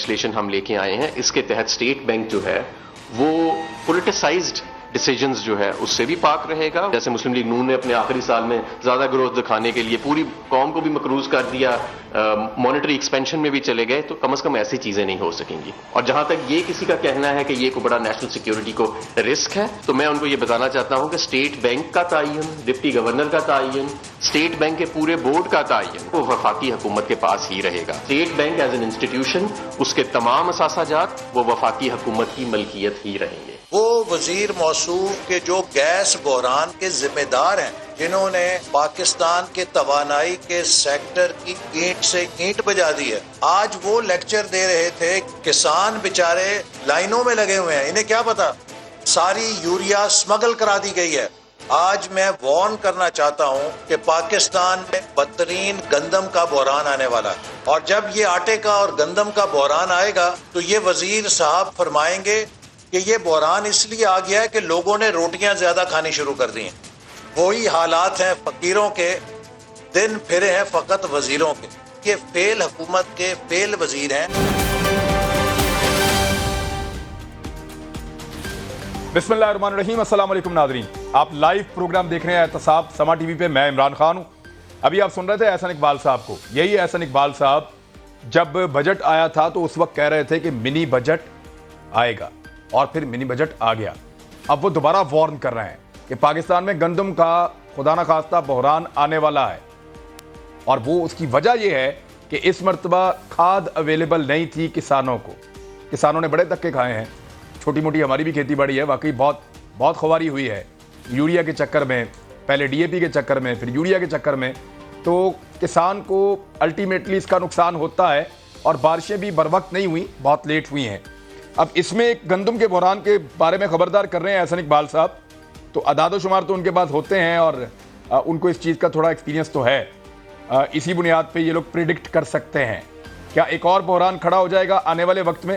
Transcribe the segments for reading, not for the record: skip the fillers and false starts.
Legislation ہم لے کے آئے ہیں، اس کے تحت اسٹیٹ بینک جو ہے وہ پولیٹیسائزڈ ڈیسیجنز جو ہے اس سے بھی پاک رہے گا. جیسے مسلم لیگ نون نے اپنے آخری سال میں زیادہ گروتھ دکھانے کے لیے پوری قوم کو بھی مقروض کر دیا، مانیٹری ایکسپینشن میں بھی چلے گئے، تو کم از کم ایسی چیزیں نہیں ہو سکیں گی. اور جہاں تک یہ کسی کا کہنا ہے کہ یہ کوئی بڑا نیشنل سیکیورٹی کو رسک ہے، تو میں ان کو یہ بتانا چاہتا ہوں کہ اسٹیٹ بینک کا تعین، ڈپٹی گورنر کا تعین، اسٹیٹ بینک کے پورے بورڈ کا تعین وہ وفاقی حکومت کے پاس ہی رہے گا. State Bank as an institution, اس کے تمام اثاثہ جات وہ وفاقی حکومت کی ملکیت ہی رہیں گے. وہ وزیر موصوف کے جو گیس بحران کے ذمہ دار ہیں، جنہوں نے پاکستان کے توانائی کے سیکٹر کی اینٹ سے اینٹ بجا دی ہے، آج وہ لیکچر دے رہے تھے. کسان بیچارے لائنوں میں لگے ہوئے ہیں، انہیں کیا پتا ساری یوریا سمگل کرا دی گئی ہے. آج میں وارن کرنا چاہتا ہوں کہ پاکستان میں بدترین گندم کا بحران آنے والا ہے، اور جب یہ آٹے کا اور گندم کا بحران آئے گا تو یہ وزیر صاحب فرمائیں گے کہ یہ بحران اس لیے آ گیا ہے کہ لوگوں نے روٹیاں زیادہ کھانی شروع کر دی ہیں. وہی حالات ہیں فقیروں کے، دن پھرے ہیں فقط وزیروں کے. یہ فیل حکومت کے فیل وزیر ہیں. بسم اللہ الرحمن الرحیم. السلام علیکم ناظرین، آپ لائیو پروگرام دیکھ رہے ہیں احتساب سما ٹی وی پہ. میں عمران خان ہوں. ابھی آپ سن رہے تھے احسن اقبال صاحب کو. یہی احسن اقبال صاحب جب بجٹ آیا تھا تو اس وقت کہہ رہے تھے کہ منی بجٹ آئے گا، اور پھر منی بجٹ آ گیا. اب وہ دوبارہ وارن کر رہے ہیں کہ پاکستان میں گندم کا خدا نہ خواستہ بحران آنے والا ہے، اور وہ اس کی وجہ یہ ہے کہ اس مرتبہ کھاد اویلیبل نہیں تھی کسانوں کو. کسانوں نے بڑے دھکے کھائے ہیں. چھوٹی موٹی ہماری بھی کھیتی باڑی ہے، واقعی بہت خواری ہوئی ہے یوریا کے چکر میں، پہلے ڈی اے پی کے چکر میں، پھر یوریا کے چکر میں. تو کسان کو الٹیمیٹلی اس کا نقصان ہوتا ہے، اور بارشیں بھی بر وقت نہیں ہوئیں، بہت لیٹ ہوئی ہیں. اب اس میں ایک گندم کے بحران کے بارے میں خبردار کر رہے ہیں احسن اقبال صاحب. تو اعداد و شمار تو ان کے پاس ہوتے ہیں، اور ان کو اس چیز کا تھوڑا ایکسپیرینس تو ہے. اسی بنیاد پہ یہ لوگ پریڈکٹ کر سکتے ہیں کیا ایک اور بحران کھڑا ہو جائے گا آنے والے وقت میں،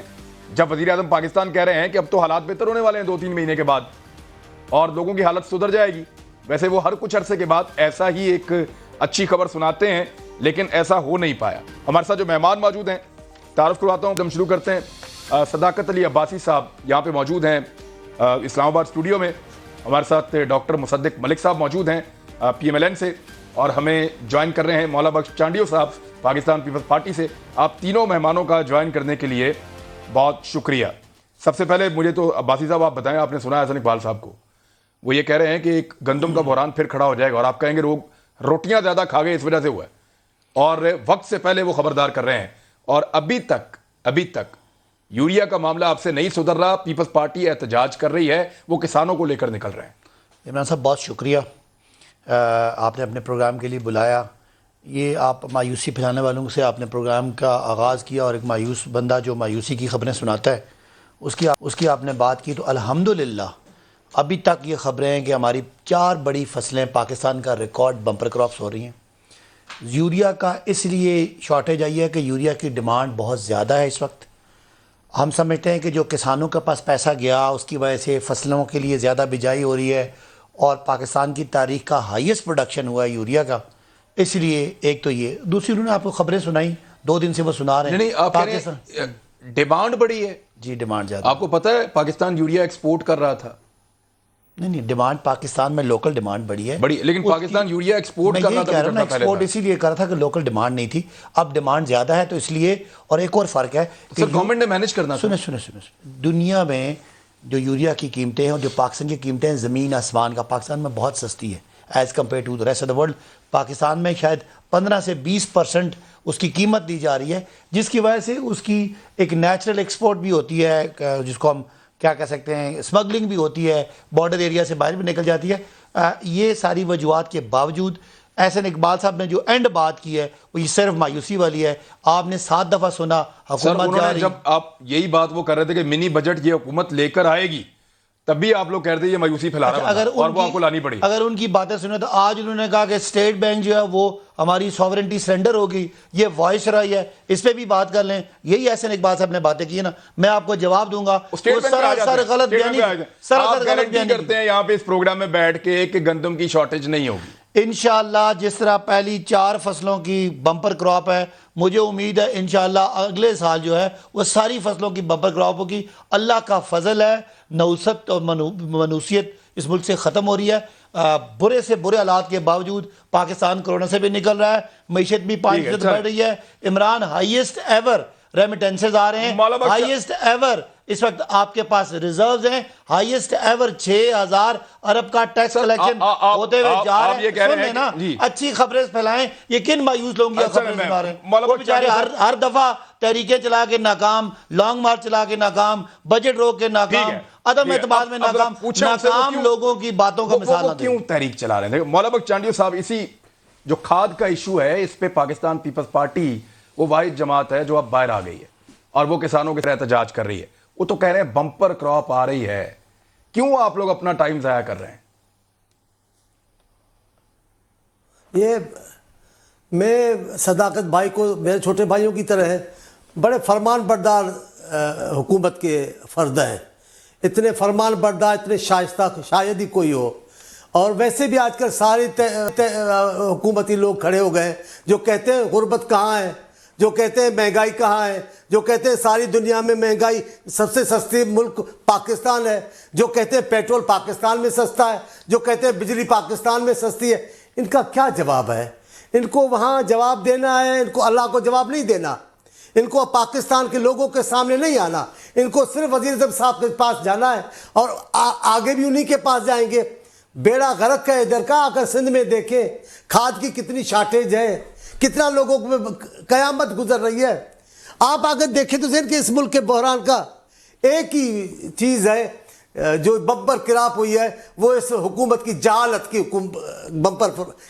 جب وزیر اعظم پاکستان کہہ رہے ہیں کہ اب تو حالات بہتر ہونے والے ہیں 2-3 مہینے کے بعد، اور لوگوں کی حالت سدھر جائے گی. ویسے وہ ہر کچھ عرصے کے بعد ایسا ہی ایک اچھی خبر سناتے ہیں، لیکن ایسا ہو نہیں پایا. ہمارے ساتھ جو مہمان موجود ہیں تعارف کرواتا ہوں. ہم شروع کرتے ہیں. صداقت علی عباسی صاحب یہاں پہ موجود ہیں اسلام آباد اسٹوڈیو میں. ہمارے ساتھ ڈاکٹر مصدق ملک صاحب موجود ہیں پی ایم ایل این سے، اور ہمیں جوائن کر رہے ہیں مولا بخش چانڈیو صاحب پاکستان پیپلز پارٹی سے. آپ تینوں مہمانوں کا جوائن کرنے کے لیے بہت شکریہ. سب سے پہلے مجھے تو عباسی صاحب آپ بتائیں، آپ نے سنا احسن اقبال صاحب کو، وہ یہ کہہ رہے ہیں کہ ایک گندم کا بحران پھر کھڑا ہو جائے گا، اور آپ کہیں گے لوگ روٹیاں زیادہ کھا گئے اس وجہ سے ہوا ہے، اور وقت سے پہلے وہ خبردار کر رہے ہیں. اور ابھی تک یوریا کا معاملہ آپ سے نہیں سدھر رہا. پیپلز پارٹی احتجاج کر رہی ہے، وہ کسانوں کو لے کر نکل رہے ہیں. عمران صاحب بہت شکریہ، آپ نے اپنے پروگرام کے لیے بلایا. یہ آپ مایوسی پھیلانے والوں سے آپ نے پروگرام کا آغاز کیا، اور ایک مایوس بندہ جو مایوسی کی خبریں سناتا ہے اس کی آپ نے بات کی. تو الحمدللہ ابھی تک یہ خبریں ہیں کہ ہماری 4 بڑی فصلیں پاکستان کا ریکارڈ بمپر کراپس ہو رہی ہیں. یوریا کا اس لیے شارٹیج آئی ہے کہ یوریا کی ڈیمانڈ بہت زیادہ ہے اس وقت. ہم سمجھتے ہیں کہ جو کسانوں کے پاس پیسہ گیا اس کی وجہ سے فصلوں کے لیے زیادہ بجائی ہو رہی ہے، اور پاکستان کی تاریخ کا ہائیسٹ پروڈکشن ہوا ہے یوریا کا. اس لیے ایک تو یہ، دوسری انہوں نے آپ کو خبریں سنائی 2 دن سے وہ سنا رہے ہیں. نہیں، آپ کہہ رہے ہیں ڈیمانڈ بڑی ہے. جی ڈیمانڈ زیادہ. آپ کو پتہ ہے پاکستان یوریا ایکسپورٹ کر رہا تھا. نہیں ڈیمانڈ پاکستان میں لوکل ڈیمانڈ بڑی ہے، لیکن پاکستان یوریا ایکسپورٹ کر رہا تھا. ایکسپورٹ اسی لیے کر رہا تھا کہ لوکل ڈیمانڈ نہیں تھی، اب ڈیمانڈ زیادہ ہے تو اس لیے. اور ایک اور فرق ہے کہ گورنمنٹ نے مینج کرنا. سنیں دنیا میں جو یوریا کی قیمتیں ہیں اور جو پاکستان کی قیمتیں ہیں زمین آسمان کا. پاکستان میں بہت سستی ہے as compare to the rest of the world. Pakistan میں شاید 15 سے 20% اس کی قیمت دی جا رہی ہے، جس کی وجہ سے اس کی ایک نیچرل ایکسپورٹ بھی ہوتی ہے، جس کو ہم کیا کہہ سکتے ہیں، اسمگلنگ بھی ہوتی ہے، بارڈر ایریا سے باہر بھی نکل جاتی ہے. یہ ساری وجوہات کے باوجود احسن اقبال صاحب نے جو اینڈ بات کی ہے وہ یہ صرف مایوسی والی ہے. آپ نے 7 دفعہ سنا حکومت جا رہی. جب آپ یہی بات وہ کر رہے تھے کہ منی بجٹ یہ حکومت لے کر آئے گی، تب بھی آپ لوگ کہہ رہے تھے یہ مایوسی پھیلا رہا ہے، اور وہ آپ کو لانی پڑی. اگر ان کی باتیں سنیں تو آج انہوں نے کہا کہ اسٹیٹ بینک جو ہے وہ ہماری سوورنٹی سرنڈر ہوگی، یہ وائس رائی ہے، اس پہ بھی بات کر لیں. یہی احسن اقبال صاحب نے باتیں کی ہیں نا، میں آپ کو جواب دوں گا. سر غلط بیانی کرتے ہیں یہاں پہ اس پروگرام میں بیٹھ کے کہ گندم کی شارٹیج نہیں ہوگی. انشاءاللہ جس طرح پہلی 4 فصلوں کی بمپر کراپ ہے مجھے امید ہے انشاءاللہ اگلے سال جو ہے وہ ساری فصلوں کی بمپر کراپ ہوگی. اللہ کا فضل ہے, نوست اور منوسیت اس ملک سے ختم ہو رہی ہے. برے سے برے حالات کے باوجود پاکستان کرونا سے بھی نکل رہا ہے, معیشت بھی 5% بڑھ رہی ہے. عمران ہائیسٹ ایور ریمیٹنسز آ رہے ہیں, ہائیسٹ ایور اس وقت آپ کے پاس ریزروز ہیں, ہائیسٹ ایور 6000 ارب کا ٹیکس کلیکشن ہوتے ہوئے جا رہے ہیں. سن لیں نا, اچھی خبریں پھیلائیں. یہ کن مایوس لوگوں کی خبریں سنا رہے ہیں؟ وہ بیچارے ہر دفعہ تحریکیں چلا کے ناکام, لانگ مارچ چلا کے ناکام, بجٹ روک کے ناکام, عدم اعتماد میں ناکام. ناکام لوگوں کی باتوں کا مثال نہ دیں. کیوں تحریک چلا رہے ہیں؟ مولانا بخش چانڈیو صاحب, اسی جو کھاد کا ایشو ہے اس پہ پاکستان پیپلز پارٹی وہ واحد جماعت ہے جو اب باہر آ گئی ہے اور وہ کسانوں کے طرح احتجاج کر رہی ہے. وہ تو کہہ رہے ہیں بمپر کراپ آ رہی ہے, کیوں آپ لوگ اپنا ٹائم ضائع کر رہے ہیں؟ یہ میں صداقت بھائی کو میرے چھوٹے بھائیوں کی طرح ہے, بڑے فرمان بردار حکومت کے فرد ہیں. اتنے فرمان بردار, اتنے شائستہ شاید ہی کوئی ہو. اور ویسے بھی آج کل سارے حکومتی لوگ کھڑے ہو گئے جو کہتے ہیں غربت کہاں ہے, جو کہتے ہیں مہنگائی کہاں ہے, جو کہتے ہیں ساری دنیا میں مہنگائی سب سے سستی ملک پاکستان ہے, جو کہتے ہیں پیٹرول پاکستان میں سستا ہے, جو کہتے ہیں بجلی پاکستان میں سستی ہے. ان کا کیا جواب ہے؟ ان کو وہاں جواب دینا ہے, ان کو اللہ کو جواب نہیں دینا, ان کو پاکستان کے لوگوں کے سامنے نہیں آنا. ان کو صرف وزیر اعظم صاحب کے پاس جانا ہے اور آگے بھی انہی کے پاس جائیں گے. بیڑا غرق ہے ادھر کا. اگر سندھ میں دیکھیں کھاد کی کتنی شارٹیج ہے, کتنا لوگوں کو قیامت گزر رہی ہے. آپ اگر دیکھیں تو کہ اس ملک کے بحران کا ایک ہی چیز ہے جو بمپر کراپ ہوئی ہے, وہ اس حکومت کی جہالت کی بمپر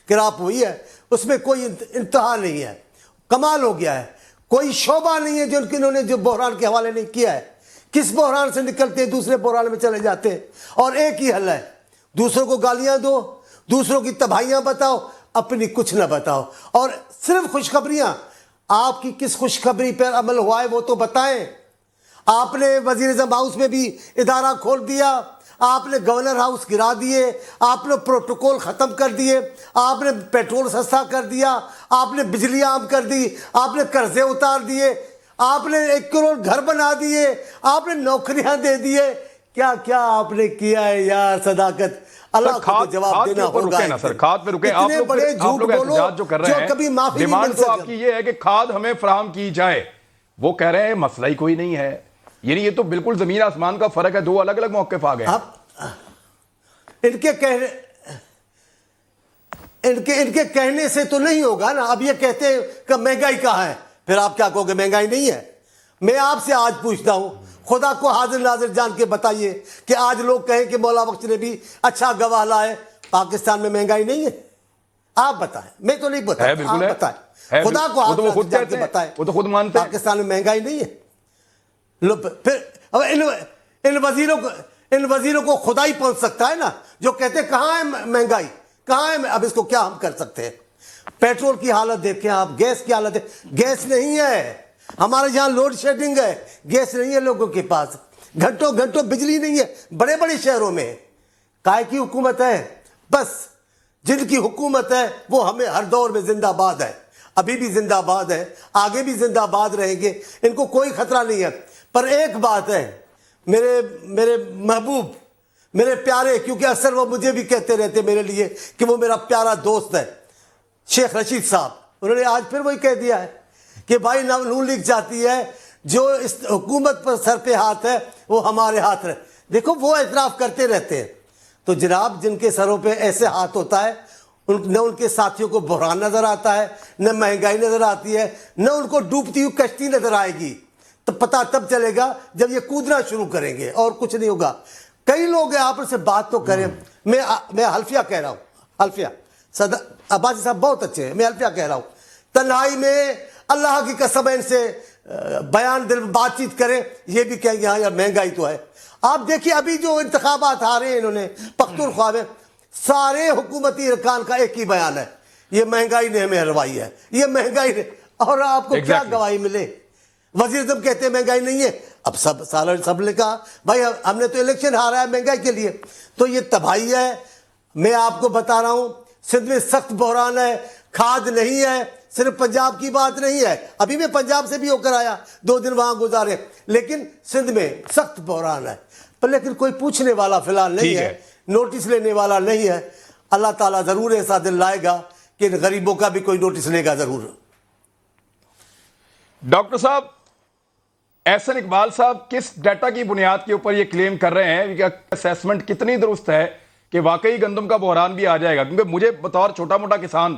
کراپ ہوئی ہے. اس میں کوئی انتہا نہیں ہے. کمال ہو گیا ہے, کوئی شعبہ نہیں ہے جو انہوں نے جو بحران کے حوالے نہیں کیا ہے. کس بحران سے نکلتے ہیں دوسرے بحران میں چلے جاتے ہیں, اور ایک ہی حل ہے, دوسروں کو گالیاں دو, دوسروں کی تباہیاں بتاؤ, اپنی کچھ نہ بتاؤ. اور صرف خوشخبریاں, آپ کی کس خوشخبری پر عمل ہوا ہے وہ تو بتائیں. آپ نے وزیر اعظم ہاؤس میں بھی ادارہ کھول دیا, آپ نے گورنر ہاؤس گرا دیے, آپ نے پروٹوکول ختم کر دیے, آپ نے پیٹرول سستا کر دیا, آپ نے بجلی عام کر دی, آپ نے قرضے اتار دیے, آپ نے 1 کروڑ گھر بنا دیے, آپ نے نوکریاں دے دیے. کیا کیا آپ نے کیا ہے یار صداقت, اللہ کو جواب دینا ہوگا. کھاد پہ رکیں. آپ لوگ احتجاج جو کر رہے ہیں, ڈیمانڈ تو آپ کی یہ ہے کہ کھاد ہمیں فراہم کی جائے. وہ کہہ رہے ہیں مسئلہ ہی کوئی نہیں ہے. یعنی یہ تو بالکل زمین آسمان کا فرق ہے, دو الگ الگ موقف آ گئے. ان کے کہنے سے تو نہیں ہوگا نا. اب یہ کہتے ہیں کہ مہنگائی کہاں ہے, پھر آپ کیا کہو گے مہنگائی نہیں ہے؟ میں آپ سے آج پوچھتا ہوں, خدا کو حاضر ناظر جان کے بتائیے کہ آج لوگ کہیں کہ مولا بخش نے بھی اچھا گواہ لائے, پاکستان میں مہنگائی نہیں ہے؟ آپ بتائیں, میں تو نہیں بتایا, آپ بتائیں, خدا کو حاضر ناظر جان کے بتائیں, وہ تو خود مانتے ہیں پاکستان میں مہنگائی نہیں ہے. پھر ان وزیروں کو خدا ہی پہنچ سکتا ہے نا, جو کہتے ہیں کہاں ہے مہنگائی, کہاں ہے. اب اس کو کیا ہم کر سکتے ہیں؟ پیٹرول کی حالت دیکھیں آپ, گیس کی حالت ہے, گیس نہیں ہے. ہمارے یہاں لوڈ شیڈنگ ہے, گیس نہیں ہے لوگوں کے پاس, گھنٹوں گھنٹوں بجلی نہیں ہے بڑے بڑے شہروں میں. کائے کی حکومت ہے؟ بس جن کی حکومت ہے وہ ہمیں ہر دور میں زندہ باد ہے, ابھی بھی زندہ باد ہے, آگے بھی زندہ باد رہیں گے. ان کو کوئی خطرہ نہیں ہے. پر ایک بات ہے, میرے محبوب, میرے پیارے, کیونکہ اکثر وہ مجھے بھی کہتے رہتے میرے لیے کہ وہ میرا پیارا دوست ہے, شیخ رشید صاحب, انہوں نے آج پھر وہی کہہ دیا ہے کہ بھائی نون لیگ چاہتی ہے جو اس حکومت پر سر پہ ہاتھ ہے وہ ہمارے ہاتھ رہے. دیکھو وہ اعتراف کرتے رہتے ہیں. تو جناب جن کے سروں پہ ایسے ہاتھ ہوتا ہے, نہ ان کے ساتھیوں کو بحران نظر آتا ہے, نہ مہنگائی نظر آتی ہے, نہ ان کو ڈوبتی ہوئی کشتی نظر آئے گی. تو پتہ تب چلے گا جب یہ کودنا شروع کریں گے, اور کچھ نہیں ہوگا. کئی لوگ ہیں آپ سے بات تو کریں, میں حلفیہ کہہ رہا ہوں, حلفیہ, عباسی صاحب بہت اچھے ہیں, میں حلفیہ کہہ رہا ہوں, تنہائی میں اللہ کی قسم ان سے بیان دل بات چیت کریں, یہ بھی کہیں گے ہاں یار مہنگائی تو ہے. آپ دیکھیے ابھی جو انتخابات آ رہے ہیں انہوں نے پختونخوا میں, سارے حکومتی ارکان کا ایک ہی بیان ہے, یہ مہنگائی نے ہمیں ہروائی ہے, یہ مہنگائی نے. اور آپ کو کیا گواہی ملے؟ وزیر اعظم کہتے ہیں مہنگائی نہیں ہے. اب سب نے کہا بھائی ہم نے تو الیکشن ہارا ہے مہنگائی کے لیے. تو یہ تباہی ہے. میں آپ کو بتا رہا ہوں, سندھ میں سخت بحران ہے, کھاد نہیں ہے، صرف پنجاب کی بات نہیں ہے، ابھی میں پنجاب سے بھی ہو کر آیا، 2 دن وہاں گزارے، لیکن سندھ میں سخت بحران ہے، پر لیکن کوئی پوچھنے والا فی الحال نہیں ہے، نوٹس لینے والا نہیں ہے. اللہ تعالیٰ ضرور ایسا دن لائے گا کہ ان غریبوں کا بھی کوئی نوٹس لے گا ضرور. ڈاکٹر صاحب، احسن اقبال صاحب کس ڈیٹا کی بنیاد کے اوپر یہ کلیم کر رہے ہیں کہ اسیسمنٹ کتنی درست ہے کہ واقعی گندم کا بحران بھی آ جائے گا؟ کیونکہ مجھے بطور چھوٹا موٹا کسان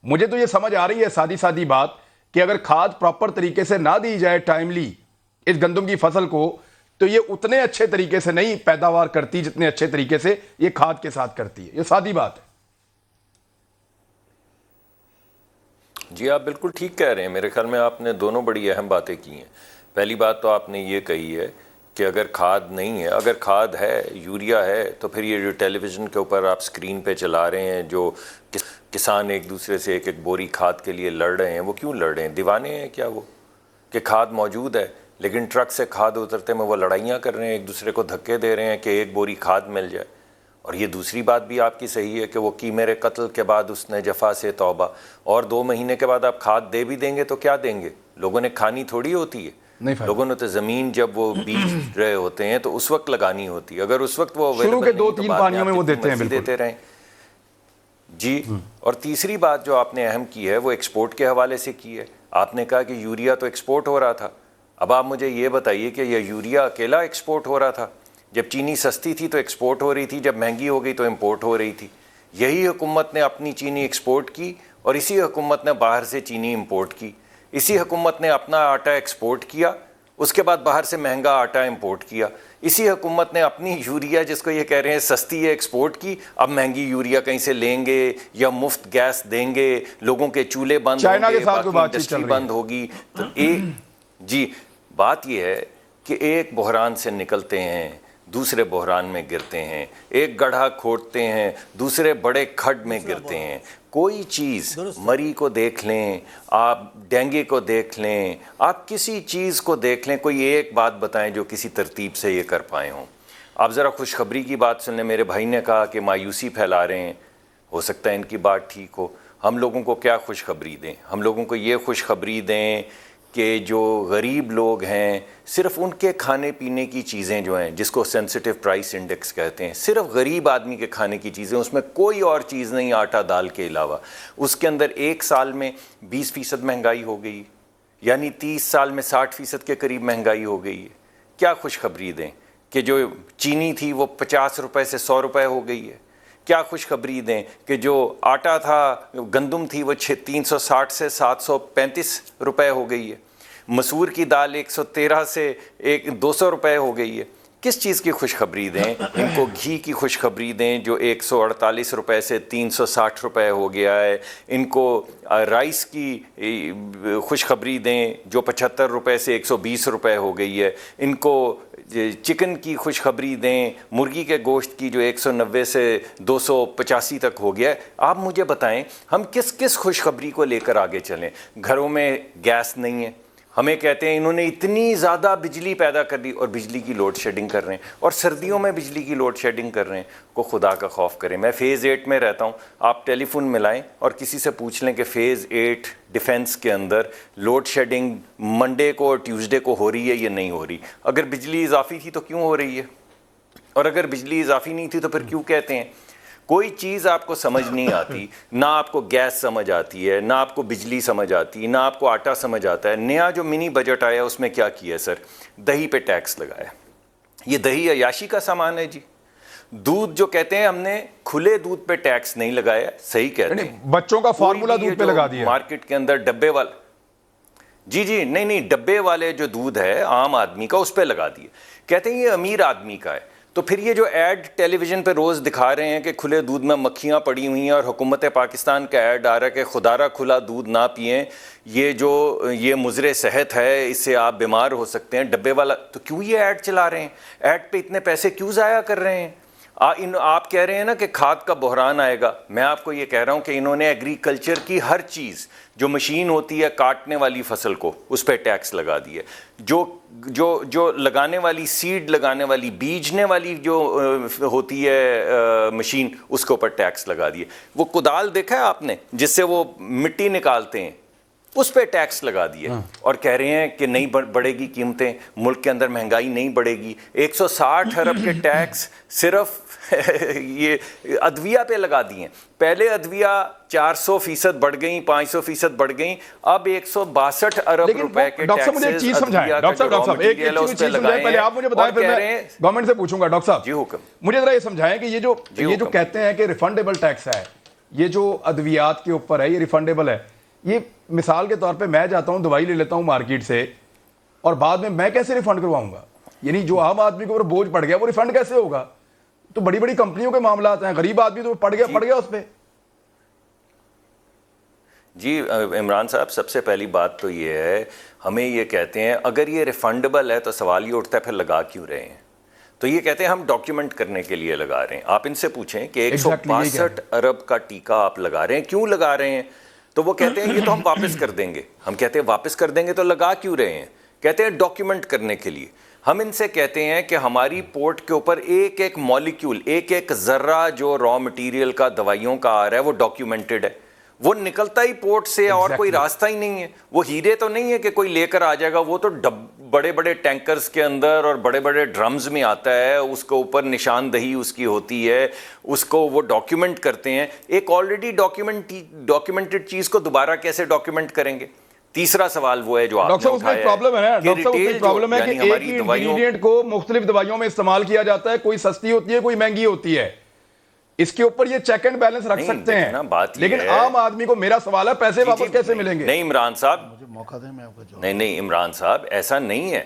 مجھے تو یہ سمجھ آ رہی ہے سادی بات کہ اگر کھاد پراپر طریقے سے نہ دی جائے ٹائملی اس گندم کی فصل کو تو یہ اتنے اچھے طریقے سے نہیں پیداوار کرتی جتنے اچھے طریقے سے یہ کھاد کے ساتھ کرتی ہے. یہ سادی بات ہے. جی آپ بالکل ٹھیک کہہ رہے ہیں. میرے خیال میں آپ نے دونوں بڑی اہم باتیں کی ہیں. پہلی بات تو آپ نے یہ کہی ہے کہ اگر کھاد نہیں ہے، اگر کھاد ہے، یوریا ہے، تو پھر یہ جو ٹیلی ویژن کے اوپر آپ سکرین پہ چلا رہے ہیں جو کسان ایک دوسرے سے ایک بوری کھاد کے لیے لڑ رہے ہیں، وہ کیوں لڑ رہے ہیں؟ دیوانے ہیں کیا وہ کہ کھاد موجود ہے لیکن ٹرک سے کھاد اترتے میں وہ لڑائیاں کر رہے ہیں، ایک دوسرے کو دھکے دے رہے ہیں کہ ایک بوری کھاد مل جائے؟ اور یہ دوسری بات بھی آپ کی صحیح ہے کہ وہ کی میرے قتل کے بعد اس نے جفا سے توبہ، اور 2 مہینے کے بعد آپ کھاد دے بھی دیں گے تو کیا دیں گے؟ لوگوں نے کھانی تھوڑی ہوتی ہے، لوگوں نے تو زمین جب وہ بیج رہے ہوتے ہیں تو اس وقت لگانی ہوتی ہے. اگر اس وقت وہ شروع کے 2-3 پانیوں میں وہ دیتے ہیں، بالکل دیتے رہیں. جی. اور تیسری بات جو آپ نے اہم کی ہے وہ ایکسپورٹ کے حوالے سے کی ہے. آپ نے کہا کہ یوریا تو ایکسپورٹ ہو رہا تھا. اب آپ مجھے یہ بتائیے کہ یہ یوریا اکیلا ایکسپورٹ ہو رہا تھا؟ جب چینی سستی تھی تو ایکسپورٹ ہو رہی تھی، جب مہنگی ہو گئی تو امپورٹ ہو رہی تھی. یہی حکومت نے اپنی چینی ایکسپورٹ کی اور اسی حکومت نے باہر سے چینی امپورٹ کی. اسی حکومت نے اپنا آٹا ایکسپورٹ کیا، اس کے بعد باہر سے مہنگا آٹا امپورٹ کیا. اسی حکومت نے اپنی یوریا جس کو یہ کہہ رہے ہیں سستی ہے ایکسپورٹ کی، اب مہنگی یوریا کہیں سے لیں گے یا مفت گیس دیں گے، لوگوں کے چولہے بند ہوں گے، باقی انڈسٹری بند ہوگی. تو جی بات یہ ہے کہ ایک بحران سے نکلتے ہیں دوسرے بحران میں گرتے ہیں، ایک گڑھا کھودتے ہیں دوسرے بڑے کھڈ میں گرتے ہیں. کوئی چیز مری کو دیکھ لیں، آپ ڈینگے کو دیکھ لیں، آپ کسی چیز کو دیکھ لیں، کوئی ایک بات بتائیں جو کسی ترتیب سے یہ کر پائے ہوں. آپ ذرا خوشخبری کی بات سن لیں. میرے بھائی نے کہا کہ مایوسی پھیلا رہے ہیں، ہو سکتا ہے ان کی بات ٹھیک ہو. ہم لوگوں کو کیا خوشخبری دیں؟ ہم لوگوں کو یہ خوشخبری دیں کہ جو غریب لوگ ہیں صرف ان کے کھانے پینے کی چیزیں جو ہیں جس کو سینسٹیو پرائس انڈیکس کہتے ہیں، صرف غریب آدمی کے کھانے کی چیزیں، اس میں کوئی اور چیز نہیں آٹا دال کے علاوہ، اس کے اندر 1 سال میں 20% مہنگائی ہو گئی، یعنی 30 سال میں 60% کے قریب مہنگائی ہو گئی ہے. کیا خوشخبری دیں کہ جو چینی تھی وہ 50 روپے سے 100 روپے ہو گئی ہے؟ کیا خوشخبری دیں کہ جو آٹا تھا، گندم تھی، وہ 360 سے 735 روپے ہو گئی ہے؟ مسور کی دال 113 سے 200 روپے ہو گئی ہے. کس چیز کی خوشخبری دیں؟ ان کو گھی کی خوشخبری دیں جو 148 روپے سے 360 روپے ہو گیا ہے. ان کو رائس کی خوشخبری دیں جو 75 روپے سے 120 روپے ہو گئی ہے. ان کو چکن کی خوشخبری دیں، مرغی کے گوشت کی جو 190 سے 285 تک ہو گیا ہے. آپ مجھے بتائیں ہم کس خوشخبری کو لے کر آگے چلیں؟ گھروں میں گیس نہیں ہے، ہمیں کہتے ہیں انہوں نے اتنی زیادہ بجلی پیدا کر دی اور بجلی کی لوڈ شیڈنگ کر رہے ہیں، اور سردیوں میں بجلی کی لوڈ شیڈنگ کر رہے ہیں. کو خدا کا خوف کریں. میں فیز 8 میں رہتا ہوں، آپ ٹیلی فون ملائیں اور کسی سے پوچھ لیں کہ فیز 8 ڈیفنس کے اندر لوڈ شیڈنگ منڈے کو اور ٹیوزڈے کو ہو رہی ہے یا نہیں ہو رہی؟ اگر بجلی اضافی تھی تو کیوں ہو رہی ہے؟ اور اگر بجلی اضافی نہیں تھی تو پھر کیوں کہتے ہیں؟ کوئی چیز آپ کو سمجھ نہیں آتی، نہ آپ کو گیس سمجھ آتی ہے، نہ آپ کو بجلی سمجھ آتی ہے، نہ آپ کو آٹا سمجھ آتا ہے. نیا جو منی بجٹ آیا اس میں کیا کیا ہے سر؟ دہی پہ ٹیکس لگایا. یہ دہی عیاشی کا سامان ہے جی. دودھ جو کہتے ہیں ہم نے کھلے دودھ پہ ٹیکس نہیں لگایا، صحیح کہتے ہیں، بچوں کا فارمولا دودھ پہ لگا دیا مارکیٹ کے اندر ڈبے والا. جی نہیں ڈبے والے جو دودھ ہے عام آدمی کا اس پہ لگا دیے. کہتے ہیں یہ امیر آدمی کا ہے. تو پھر یہ جو ایڈ ٹیلی ویژن پہ روز دکھا رہے ہیں کہ کھلے دودھ میں مکھیاں پڑی ہوئی ہیں اور حکومت پاکستان کا ایڈ آ رہا ہے کہ خدا را کھلا دودھ نہ پئیں، یہ مضر صحت ہے، اس سے آپ بیمار ہو سکتے ہیں، ڈبے والا. تو کیوں یہ ایڈ چلا رہے ہیں؟ ایڈ پہ اتنے پیسے کیوں ضائع کر رہے ہیں؟ آپ کہہ رہے ہیں نا کہ کھاد کا بحران آئے گا، میں آپ کو یہ کہہ رہا ہوں کہ انہوں نے ایگریکلچر کی ہر چیز جو مشین ہوتی ہے کاٹنے والی فصل کو اس پہ ٹیکس لگا دی ہے، جو لگانے والی سیڈ لگانے والی بیجنے والی جو ہوتی ہے مشین اس کے اوپر ٹیکس لگا دیے. وہ کدال دیکھا ہے آپ نے جس سے وہ مٹی نکالتے ہیں، اس پہ ٹیکس لگا دیے اور کہہ رہے ہیں کہ نہیں بڑھے گی قیمتیں، ملک کے اندر مہنگائی نہیں بڑھے گی. 160 ارب کے ٹیکس صرف یہ ادویہ پہ لگا دیے. پہلے ادویہ 400% بڑھ گئیں، 500% بڑھ گئیں، اب 162 ارب روپے کے ڈاکٹر صاحب مجھے ایک چیز سمجھائیں، ڈاکٹر صاحب ایک چیز سمجھائیں، پہلے آپ مجھے بتائیں پھر میں گورنمنٹ سے پوچھوں گا. ڈاکٹر صاحب جی حکم، مجھے ذرا یہ سمجھائیں کہ یہ جو کہتے ہیں کہ ریفنڈیبل ٹیکس ہے، یہ جو ادویات کے اوپر ہے یہ ریفنڈیبل ہے، یہ مثال کے طور پہ میں جاتا ہوں دوائی لے لیتا ہوں مارکیٹ سے اور بعد میں کیسے ریفنڈ کرواؤں گا؟ یعنی جو عام آدمی کے اوپر بوجھ پڑ گیا وہ ریفنڈ کیسے ہوگا؟ تو بڑی بڑی کمپنیوں کے معاملات ہیں، غریب آدمی تو پڑ گیا اس پہ. جی عمران صاحب، سب سے پہلی بات تو یہ ہے، ہمیں یہ کہتے ہیں اگر یہ ریفنڈیبل ہے تو سوال یہ اٹھتا ہے پھر لگا کیوں رہے ہیں؟ تو یہ کہتے ہیں ہم ڈاکیومنٹ کرنے کے لیے لگا رہے ہیں. آپ ان سے پوچھیں کہ 162 ارب کا ٹیکہ آپ لگا رہے ہیں، کیوں لگا رہے ہیں؟ تو وہ کہتے ہیں یہ تو ہم واپس کر دیں گے. ہم کہتے ہیں واپس کر دیں گے تو لگا کیوں رہے ہیں؟ کہتے ہیں ڈاکیومنٹ کرنے کے لیے. ہم ان سے کہتے ہیں کہ ہماری پورٹ کے اوپر ایک ایک مالیکیول، ایک ایک ذرہ جو را مٹیریل کا دوائیوں کا آ رہا ہے وہ ڈاکیومنٹڈ ہے، وہ نکلتا ہی پورٹ سے اور کوئی راستہ ہی نہیں ہے. وہ ہیرے تو نہیں ہے کہ کوئی لے کر آ جائے گا، وہ تو بڑے بڑے ٹینکرز کے اندر اور بڑے بڑے ڈرمز میں آتا ہے، اس کے اوپر نشاندہی اس کی ہوتی ہے، اس کو وہ ڈاکیومنٹ کرتے ہیں. ایک آلریڈی ڈاکیومنٹڈ چیز کو دوبارہ کیسے ڈاکیومنٹ کریں گے؟ تیسرا سوال وہ ہے جو آپ نے اٹھایا ہے. پرابلم ہے نا ڈاکٹر صاحب، اس میں پرابلم ہے کہ ایک ہی انگریڈینٹ کو مختلف دوائیوں میں استعمال کیا جاتا ہے، کوئی سستی ہوتی ہے کوئی مہنگی ہوتی ہے. اس کے اوپر یہ چیک اینڈ بیلنس رکھ سکتے ہیں، لیکن عام آدمی کو میرا سوال ہے پیسے واپس کیسے ملیں گے؟ نہیں عمران صاحب، موقع دیں میں آپ کو جواب. نہیں عمران صاحب، ایسا نہیں ہے.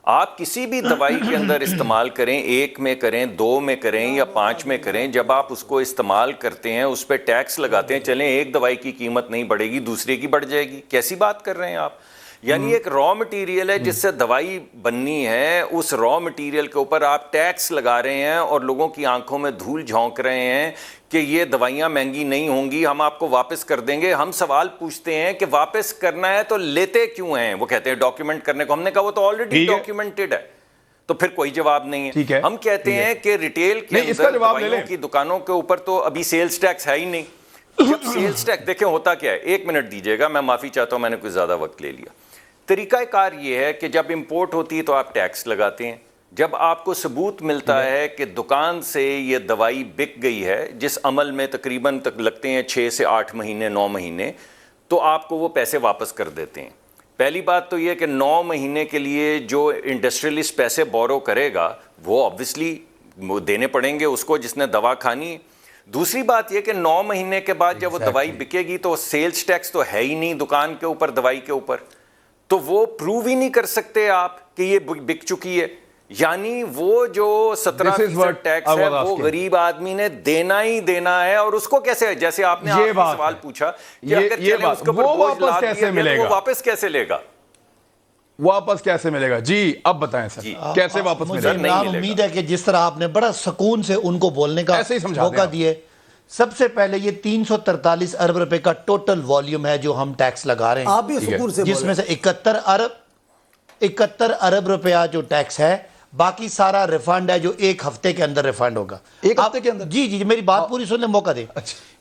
آپ کسی بھی دوائی کے اندر استعمال کریں، 1 میں کریں، 2 میں کریں یا 5 میں کریں، جب آپ اس کو استعمال کرتے ہیں اس پہ ٹیکس لگاتے ہیں. چلیں ایک دوائی کی قیمت نہیں بڑھے گی، دوسرے کی بڑھ جائے گی، کیسی بات کر رہے ہیں آپ؟ یعنی ایک را مٹیریل ہے جس سے دوائی بننی ہے، اس را مٹیریل کے اوپر آپ ٹیکس لگا رہے ہیں اور لوگوں کی آنکھوں میں دھول جھونک رہے ہیں کہ یہ دوائیاں مہنگی نہیں ہوں گی، ہم آپ کو واپس کر دیں گے. ہم سوال پوچھتے ہیں کہ واپس کرنا ہے تو لیتے کیوں ہیں؟ وہ کہتے ہیں ڈاکیومنٹ کرنے کو. ہم نے کہا وہ تو آلریڈی ڈاکیومنٹڈ ہے. تو پھر کوئی جواب نہیں ہے. ہم کہتے ہیں کہ ریٹیل کے اندر دوائیوں کی دکانوں کے اوپر تو ابھی سیلز ٹیکس ہے ہی نہیں. جب سیلز ٹیکس دیکھیں ہوتا کیا ہے، 1 منٹ دیجیے گا، میں معافی چاہتا ہوں میں نے کچھ زیادہ وقت لے لیا. طریقہ کار یہ ہے کہ جب امپورٹ ہوتی ہے تو آپ ٹیکس لگاتے ہیں. جب آپ کو ثبوت ملتا ہے کہ دکان سے یہ دوائی بک گئی ہے، جس عمل میں تقریباً تک لگتے ہیں 6 سے 8 مہینے 9 مہینے، تو آپ کو وہ پیسے واپس کر دیتے ہیں. پہلی بات تو یہ کہ 9 مہینے کے لیے جو انڈسٹریلسٹ پیسے بورو کرے گا وہ آبویسلی دینے پڑیں گے اس کو جس نے دوا کھانی ہے. دوسری بات یہ کہ 9 مہینے کے بعد جب وہ دوائی بکے گی تو سیلز ٹیکس تو ہے ہی نہیں دکان کے اوپر، دوائی کے اوپر، تو وہ پروو ہی نہیں کر سکتے آپ کہ یہ بک چکی ہے. یعنی وہ جو 17% ٹیکس ہے وہ غریب آدمی نے دینا ہی دینا ہے. اور اس کو کیسے، جیسے آپ نے سوال پوچھا کہ اگر چلیں اس کے اوپر بوجھ لاد دیا تو وہ واپس کیسے لے گا؟ واپس کیسے ملے گا؟ جی اب بتائیں سر کیسے واپس ملے گا؟ مجھے امید ہے کہ جس طرح آپ نے بڑا سکون سے ان کو بولنے کا موقع دیے. سب سے پہلے یہ 343 ارب روپے کا ٹوٹل والیوم ہے جو ہم ٹیکس لگا رہے ہیں، آپ بھی سکون سے جس میں سے 71 ارب روپیہ جو ٹیکس ہے، باقی سارا ریفنڈ ہے جو 1 ہفتے کے اندر ریفنڈ ہوگا. 1 ہفتے کے اندر؟ جی میری بات پوری سننے موقع دیں.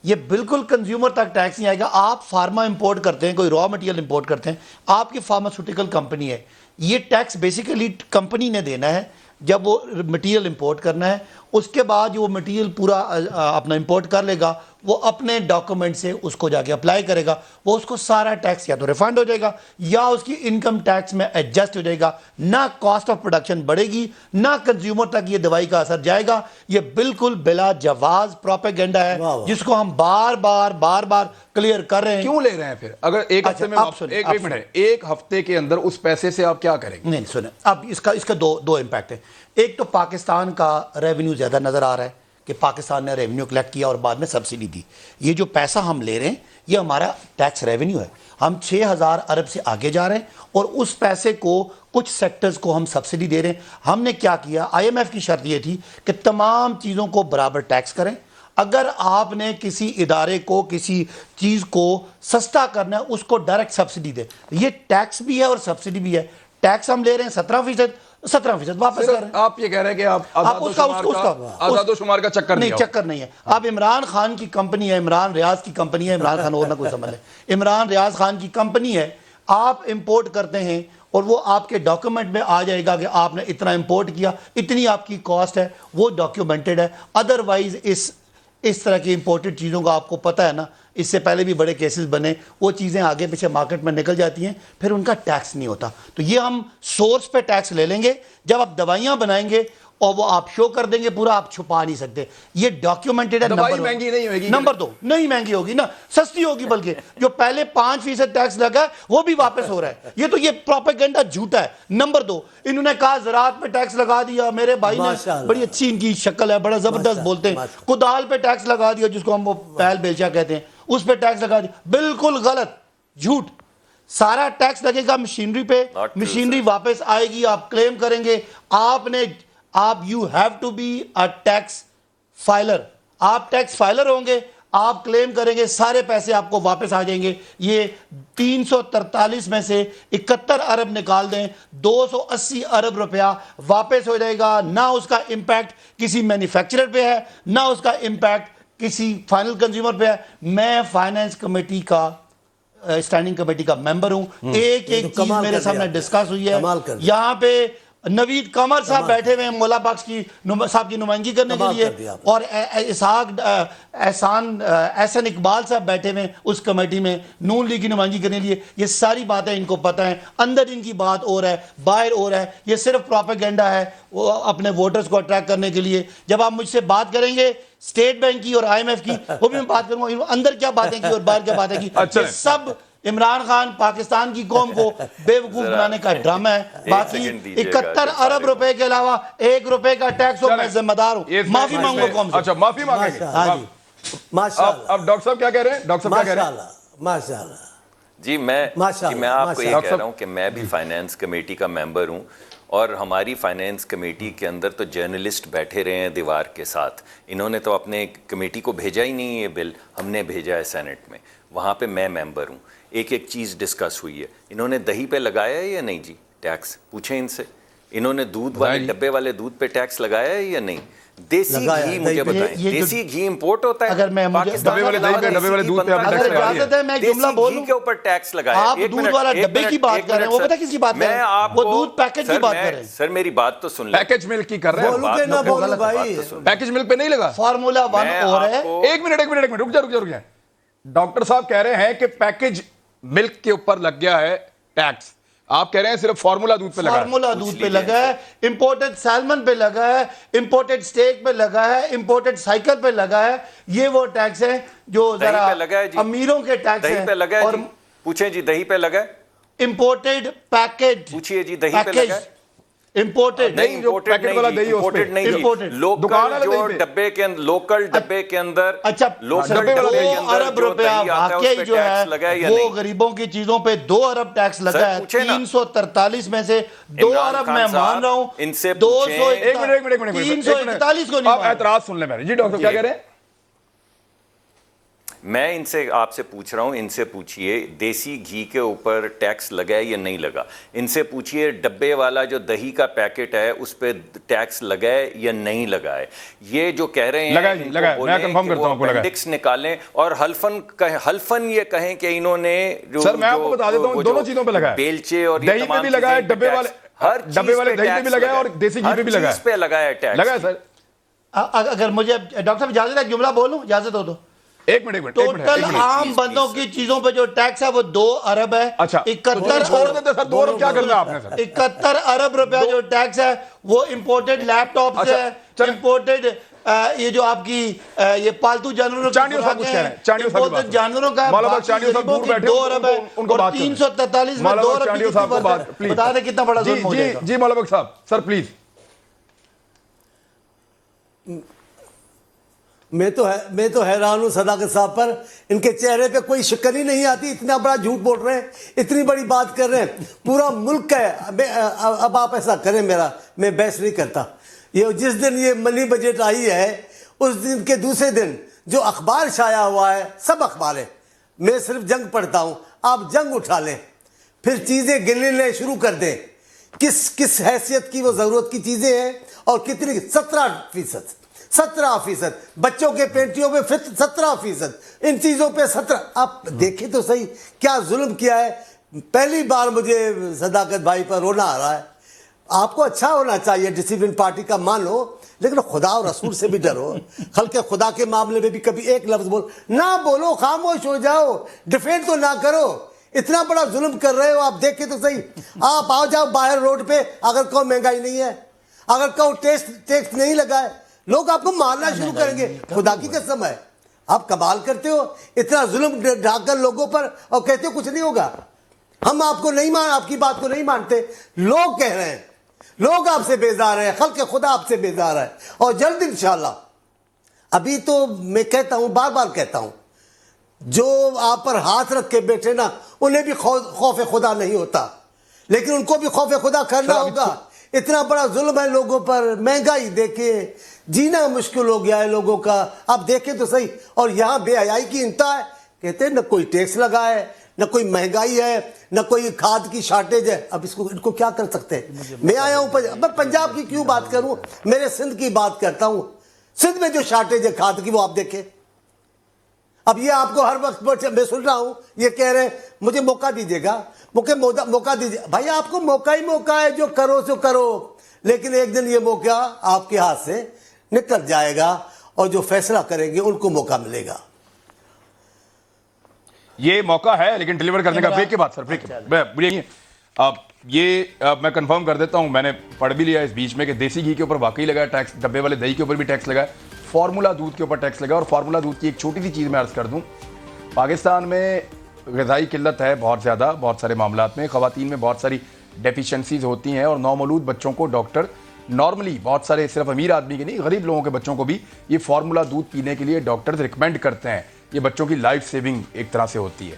یہ بالکل کنزیومر تک ٹیکس نہیں آئے گا. آپ فارما امپورٹ کرتے ہیں، کوئی را مٹیریل امپورٹ کرتے ہیں، آپ کی فارماسیوٹیکل کمپنی ہے، یہ ٹیکس بیسیکلی کمپنی نے دینا ہے جب وہ مٹیریل امپورٹ کرنا ہے. اس کے بعد جو وہ مٹیریل پورا اپنا امپورٹ کر لے گا، وہ اپنے ڈاکومنٹ سے اس کو جا کے اپلائی کرے گا، وہ اس کو سارا ٹیکس یا تو ریفنڈ ہو جائے گا یا اس کی انکم ٹیکس میں ایڈجسٹ ہو جائے گا. نہ کاسٹ آف پروڈکشن بڑھے گی، نہ کنزیومر تک یہ دوائی کا اثر جائے گا. یہ بالکل بلا جواز پروپیگنڈا ہے جس کو ہم بار بار کلیئر کر رہے ہیں. کیوں لے رہے ہیں پھر؟ اگر 1 ہفتے میں 1 ہفتے کے اندر اس پیسے سے آپ کیا کریں گے؟ نہیں سنیں، اب اس کا دو امپیکٹ ہیں. ایک تو پاکستان کا ریونیو زیادہ نظر آ رہا ہے کہ پاکستان نے ریونیو کلیکٹ کیا اور بعد میں سبسڈی دی. یہ جو پیسہ ہم لے رہے ہیں یہ ہمارا ٹیکس ریونیو ہے. ہم 6,000 ارب سے آگے جا رہے ہیں اور اس پیسے کو کچھ سیکٹرز کو ہم سبسڈی دے رہے ہیں. ہم نے کیا کیا, آئی ایم ایف کی شرط یہ تھی کہ تمام چیزوں کو برابر ٹیکس کریں. اگر آپ نے کسی ادارے کو کسی چیز کو سستا کرنا ہے اس کو ڈائریکٹ سبسڈی دے. یہ ٹیکس بھی ہے اور سبسڈی بھی ہے. ٹیکس ہم لے رہے ہیں 17% واپس کر رہے ہیں. آپ یہ کہہ رہے ہیں کہ آپ آزاد و شمار کا چکر نہیں, چکر نہیں ہے. آپ عمران خان کی کمپنی ہے, عمران ریاض کی کمپنی ہے, عمران خان اور نہ کوئی سمجھ لے, عمران ریاض خان کی کمپنی ہے. آپ امپورٹ کرتے ہیں اور وہ آپ کے ڈاکیومنٹ میں آ جائے گا کہ آپ نے اتنا امپورٹ کیا, اتنی آپ کی کاسٹ ہے, وہ ڈاکیومنٹڈ ہے. ادروائز اس طرح کی امپورٹڈ چیزوں کا آپ کو پتہ ہے نا, اس سے پہلے بھی بڑے کیسز بنے, وہ چیزیں آگے پیچھے مارکیٹ میں نکل جاتی ہیں, پھر ان کا ٹیکس نہیں ہوتا. تو یہ ہم سورس پہ ٹیکس لے لیں گے. جب آپ دوائیاں بنائیں گے اور وہ آپ شو کر دیں گے پورا, آپ چھپا نہیں سکتے. یہ ڈاکیومنٹڈ ہے. دوائی مہنگی نہیں ہوگی. نمبر 2, نہیں مہنگی ہوگی نا, سستی ہوگی. بلکہ جو پہلے 5% ٹیکس لگا ہے وہ بھی واپس ہو رہا ہے. یہ تو یہ پروپیگنڈا جھوٹا ہے. نمبر 2, انہوں نے کہا زراعت پہ ٹیکس لگا دیا. میرے بھائی نے, بڑی اچھی ان کی شکل ہے, بڑا زبردست بولتے ہیں, کدال پہ ٹیکس لگا دیا جس کو ہم وہ پہل بیلچا کہتے ہیں, اس پہ ٹیکس لگا دیا. بالکل غلط, جھوٹ. سارا ٹیکس لگے گا مشینری پہ, مشینری واپس آئے گی, آپ کلیم کریں گے. آپ you have to be a tax filer. آپ ٹیکس فائلر ہوں گے, آپ کلیم کریں گے, سارے پیسے آپ کو واپس آ جائیں گے. یہ 343 میں سے 71 ارب نکال دیں, 280 ارب روپیہ واپس ہو جائے گا. نہ اس کا امپیکٹ کسی مینوفیکچرر پہ ہے, نہ اس کا امپیکٹ کسی فائنل کنزیومر پہ ہے. میں فائنانس کمیٹی کا اسٹینڈنگ کمیٹی کا ممبر ہوں. ایک چیز میرے سامنے ڈسکس ہوئی ہے. یہاں پہ نوید قمر صاحب بیٹھے ہوئے ہیں مولا بخش کی صاحب کی نمائندگی کرنے کے لیے, اور احسان اقبال صاحب بیٹھے ہوئے ہیں اس کمیٹی میں نون لیگ کی نمائندگی کرنے کے لیے. یہ ساری باتیں ان کو پتہ ہیں. اندر ان کی بات اور ہے, باہر اور ہے. یہ صرف پروپیگنڈا ہے وہ اپنے ووٹرز کو اٹریکٹ کرنے کے لیے. جب آپ مجھ سے بات کریں گے اسٹیٹ بینک کی اور آئی ایم ایف کی, وہ بھی میں بات کروں گا اندر کیا باتیں کی اور باہر کیا باتیں کی. یہ سب عمران خان پاکستان کی قوم کو بے وقوف بنانے کا ڈرامہ ہے. باقی 71 ارب روپے کے علاوہ 1 روپے کا ٹیکس ہو, میں ذمہ دار ہوں. معافی مانگو قوم سے. اچھا معافی مانگیں گے. اب ڈاکٹر صاحب کیا کہہ رہے ہیں؟ ڈاکٹر صاحب کیا کہہ رہے ہیں؟ ماشاءاللہ. جی میں آپ کو یہ کہہ رہا ہوں کہ میں بھی فائنانس کمیٹی کا ممبر ہوں, اور ہماری فائنانس کمیٹی کے اندر تو جرنلسٹ بیٹھے رہے ہیں دیوار کے ساتھ. انہوں نے تو اپنے کمیٹی کو بھیجا ہی نہیں, یہ بل ہم نے بھیجا ہے سینٹ میں, وہاں پہ میں ممبر ہوں. ایک چیز ڈسکس ہوئی ہے, انہوں نے دہی پہ لگایا ہے یا نہیں جی ٹیکس؟ پوچھیں ان سے. انہوں نے دودھ والے ڈبے والے دودھ پہ ٹیکس لگایا ہے یا نہیں؟ دیسی گھی مجھے بتائیں, دیسی گھی امپورٹ ہوتا ہے ڈبے والے دہی پہ, ڈبے والے دودھ پہ آپ نے ٹیکس لگایا ہے. میں جملہ بولوں کے اوپر ٹیکس لگایا. آپ دودھ والا ڈبے کی بات کر رہے ہیں, وہ پتہ کس کی بات کر رہے ہیں؟ وہ دودھ پیکج کی بات کر رہے ہیں. سر میری بات تو سن لیں. پیکج ملک کی کر رہے ہیں. بولو کہ نہ بولو بھائی, پیکج ملک پہ نہیں لگا. فارمولا 1 اور ہے. ایک منٹ رک جا. ڈاکٹر صاحب کہہ رہے ہیں کہ پیکج ملک کے اوپر لگ گیا ہے ٹیکس. آپ کہہ رہے ہیں صرف فارمولا دودھ پہ لگا ہے. فارمولا دودھ پہ لگا ہے, امپورٹڈ سیلمن پہ لگا ہے, امپورٹڈ سٹیک پہ لگا ہے, امپورٹڈ سائیکل پہ لگا ہے. یہ وہ ٹیکس ہیں جو ذرا امیروں کے ٹیکس ہیں. دہی پہ لگا ہے, پوچھیں جی دہی پہ لگا ہے. امپورٹڈ پیکج, پوچھئے جی دہی پہ لگا ہے. امپورٹڈ نہیں, امپورٹڈ نہیں, لوکل جو ڈبے کے اندر, لوکل ڈبے کے اندر, اچھا 2 ارب روپیہ واقعی جو ہے وہ غریبوں کی چیزوں پہ 2 ارب ٹیکس لگا ہے. 343 میں سے 2 ارب میں مان رہا ہوں, 341 کو نہیں. آپ اعتراض سن لیں میرے. جی ڈاکٹر کیا کہہ رہے ہیں؟ میں ان سے آپ سے پوچھ رہا ہوں, ان سے پوچھئے دیسی گھی کے اوپر ٹیکس لگا ہے یا نہیں لگا. ان سے پوچھئے ڈبے والا جو دہی کا پیکٹ ہے اس پہ ٹیکس لگا ہے یا نہیں لگا ہے. یہ جو کہہ رہے ہیں میں کنفرم کرتا ہوں اپینڈکس نکالیں اور حلفن یہ کہیں کہ انہوں نے سر میں آپ کو بتا دیتا ہوں دونوں چیزوں پہ لگا ہے. بیلچے اور دہی پہ بھی لگا ہے, ڈبے والے دہی پہ بھی لگا ہے, اور دیسی گھی پہ بھی لگا ہے. اس پہ لگا ہے ٹیکس. لگا ہے سر. اگر مجھے ڈاکٹر صاحب اجازت ہے جملہ بولوں, اجازت ہو تو. ایک منٹ ٹوٹل عام بندوں کی چیزوں پہ جو ٹیکس ہے وہ 2 ارب ہے. اچھا 71 ارب روپیہ جو ٹیکس ہے وہ امپورٹڈ لیپ ٹاپ سے ہے, امپورٹڈ یہ جو آپ کی یہ پالتو جانوروں امپورٹڈ جانوروں کا 2 ارب ہے, اور 343 میں 2 ارب کی بتا دیں کتنا بڑا ظلم ہو جائے گا. جی مولا بخش صاحب سر پلیز. میں تو حیران ہوں صداقت صاحب پر. ان کے چہرے پہ کوئی شکل ہی نہیں آتی. اتنا بڑا جھوٹ بول رہے ہیں, اتنی بڑی بات کر رہے ہیں. پورا ملک ہے. اب آپ ایسا کریں, میں بحث نہیں کرتا. یہ جس دن یہ منی بجٹ آئی ہے اس دن کے دوسرے دن جو اخبار شائع ہوا ہے, سب اخبار ہے, میں صرف جنگ پڑھتا ہوں, آپ جنگ اٹھا لیں, پھر چیزیں گننے شروع کر دیں کس حیثیت کی وہ ضرورت کی چیزیں ہیں اور کتنی. 17% بچوں کے پینٹیوں پہ 17%, ان چیزوں پہ 17. آپ دیکھیں تو صحیح کیا ظلم کیا ہے. پہلی بار مجھے صداقت بھائی پر رونا آ رہا ہے. آپ کو اچھا ہونا چاہیے, ڈسپلن پارٹی کا مانو, لیکن خدا اور رسول سے بھی ڈرو. خلق خدا کے معاملے میں بھی کبھی ایک لفظ نہ بولو, خاموش ہو جاؤ, ڈیفینڈ تو نہ کرو. اتنا بڑا ظلم کر رہے ہو آپ, دیکھیں تو صحیح. آپ آ جاؤ باہر روڈ پہ, اگر کوئی مہنگائی نہیں ہے, اگر کوئی ٹیکس نہیں لگا ہے, لوگ آپ کو مارنا شروع کریں گے. خدا کی قسم ہے, آپ کمال کرتے ہو. اتنا ظلم ڈھا کر لوگوں پر اور کہتے ہو کچھ نہیں ہوگا. ہم آپ کو نہیں آپ کی بات کو نہیں مانتے. لوگ کہہ رہے ہیں, لوگ آپ سے بیزار ہیں, خلق خدا آپ سے بیزار ہے. اور جلد انشاءاللہ. ابھی تو میں کہتا ہوں, بار بار کہتا ہوں, جو آپ پر ہاتھ رکھ کے بیٹھے نا, انہیں بھی خوف خدا نہیں ہوتا, لیکن ان کو بھی خوف خدا کرنا ہوگا. اتنا بڑا ظلم ہے لوگوں پر. مہنگائی دیکھیں, جینا مشکل ہو گیا ہے لوگوں کا. آپ دیکھیں تو صحیح. اور یہاں بے حیائی کی انتہا ہے. کہتے ہیں نہ کوئی ٹیکس لگا ہے, نہ کوئی مہنگائی ہے, نہ کوئی کھاد کی شارٹیج ہے. اب ان کو کیا کر سکتے ہیں. میں آیا ہوں میں پنجاب کی کیوں بات کروں, میرے سندھ کی بات کرتا ہوں. سندھ میں جو شارٹیج ہے کھاد کی, وہ آپ دیکھیں. اب یہ آپ کو ہر وقت میں سن رہا ہوں یہ کہہ رہے ہیں مجھے موقع دیجیے گا, موقع دیجیے. بھائی آپ کو موقع ہی موقع ہے, جو کرو سو کرو, لیکن ایک دن یہ موقع آپ کے ہاتھ سے نکل جائے گا اور جو فیصلہ کریں گے ان کو موقع ملے گا. یہ موقع ہے لیکن ڈیلیور کرنے کا. بریک کے بعد سر, بریک. اب یہ میں کنفرم کر دیتا ہوں, میں نے پڑھ بھی لیا اس بیچ میں کہ دیسی گھی کے اوپر واقعی لگا ہے ٹیکس, ڈبے والے دہی کے اوپر بھی ٹیکس لگا ہے, فارمولا دودھ کے اوپر ٹیکس لگا. اور فارمولا دودھ کی ایک چھوٹی سی چیز میں عرض کر دوں, پاکستان میں غذائی قلت ہے بہت زیادہ, بہت سارے معاملات میں. خواتین میں بہت ساری ڈیفیشنسیز ہوتی ہیں, اور نومولود بچوں کو ڈاکٹر نارملی, بہت سارے صرف امیر آدمی کے نہیں, غریب لوگوں کے بچوں کو بھی یہ فارمولا دودھ پینے کے لیے ڈاکٹر ریکمینڈ کرتے ہیں. یہ بچوں کی لائف سیونگ ایک طرح سے ہوتی ہے,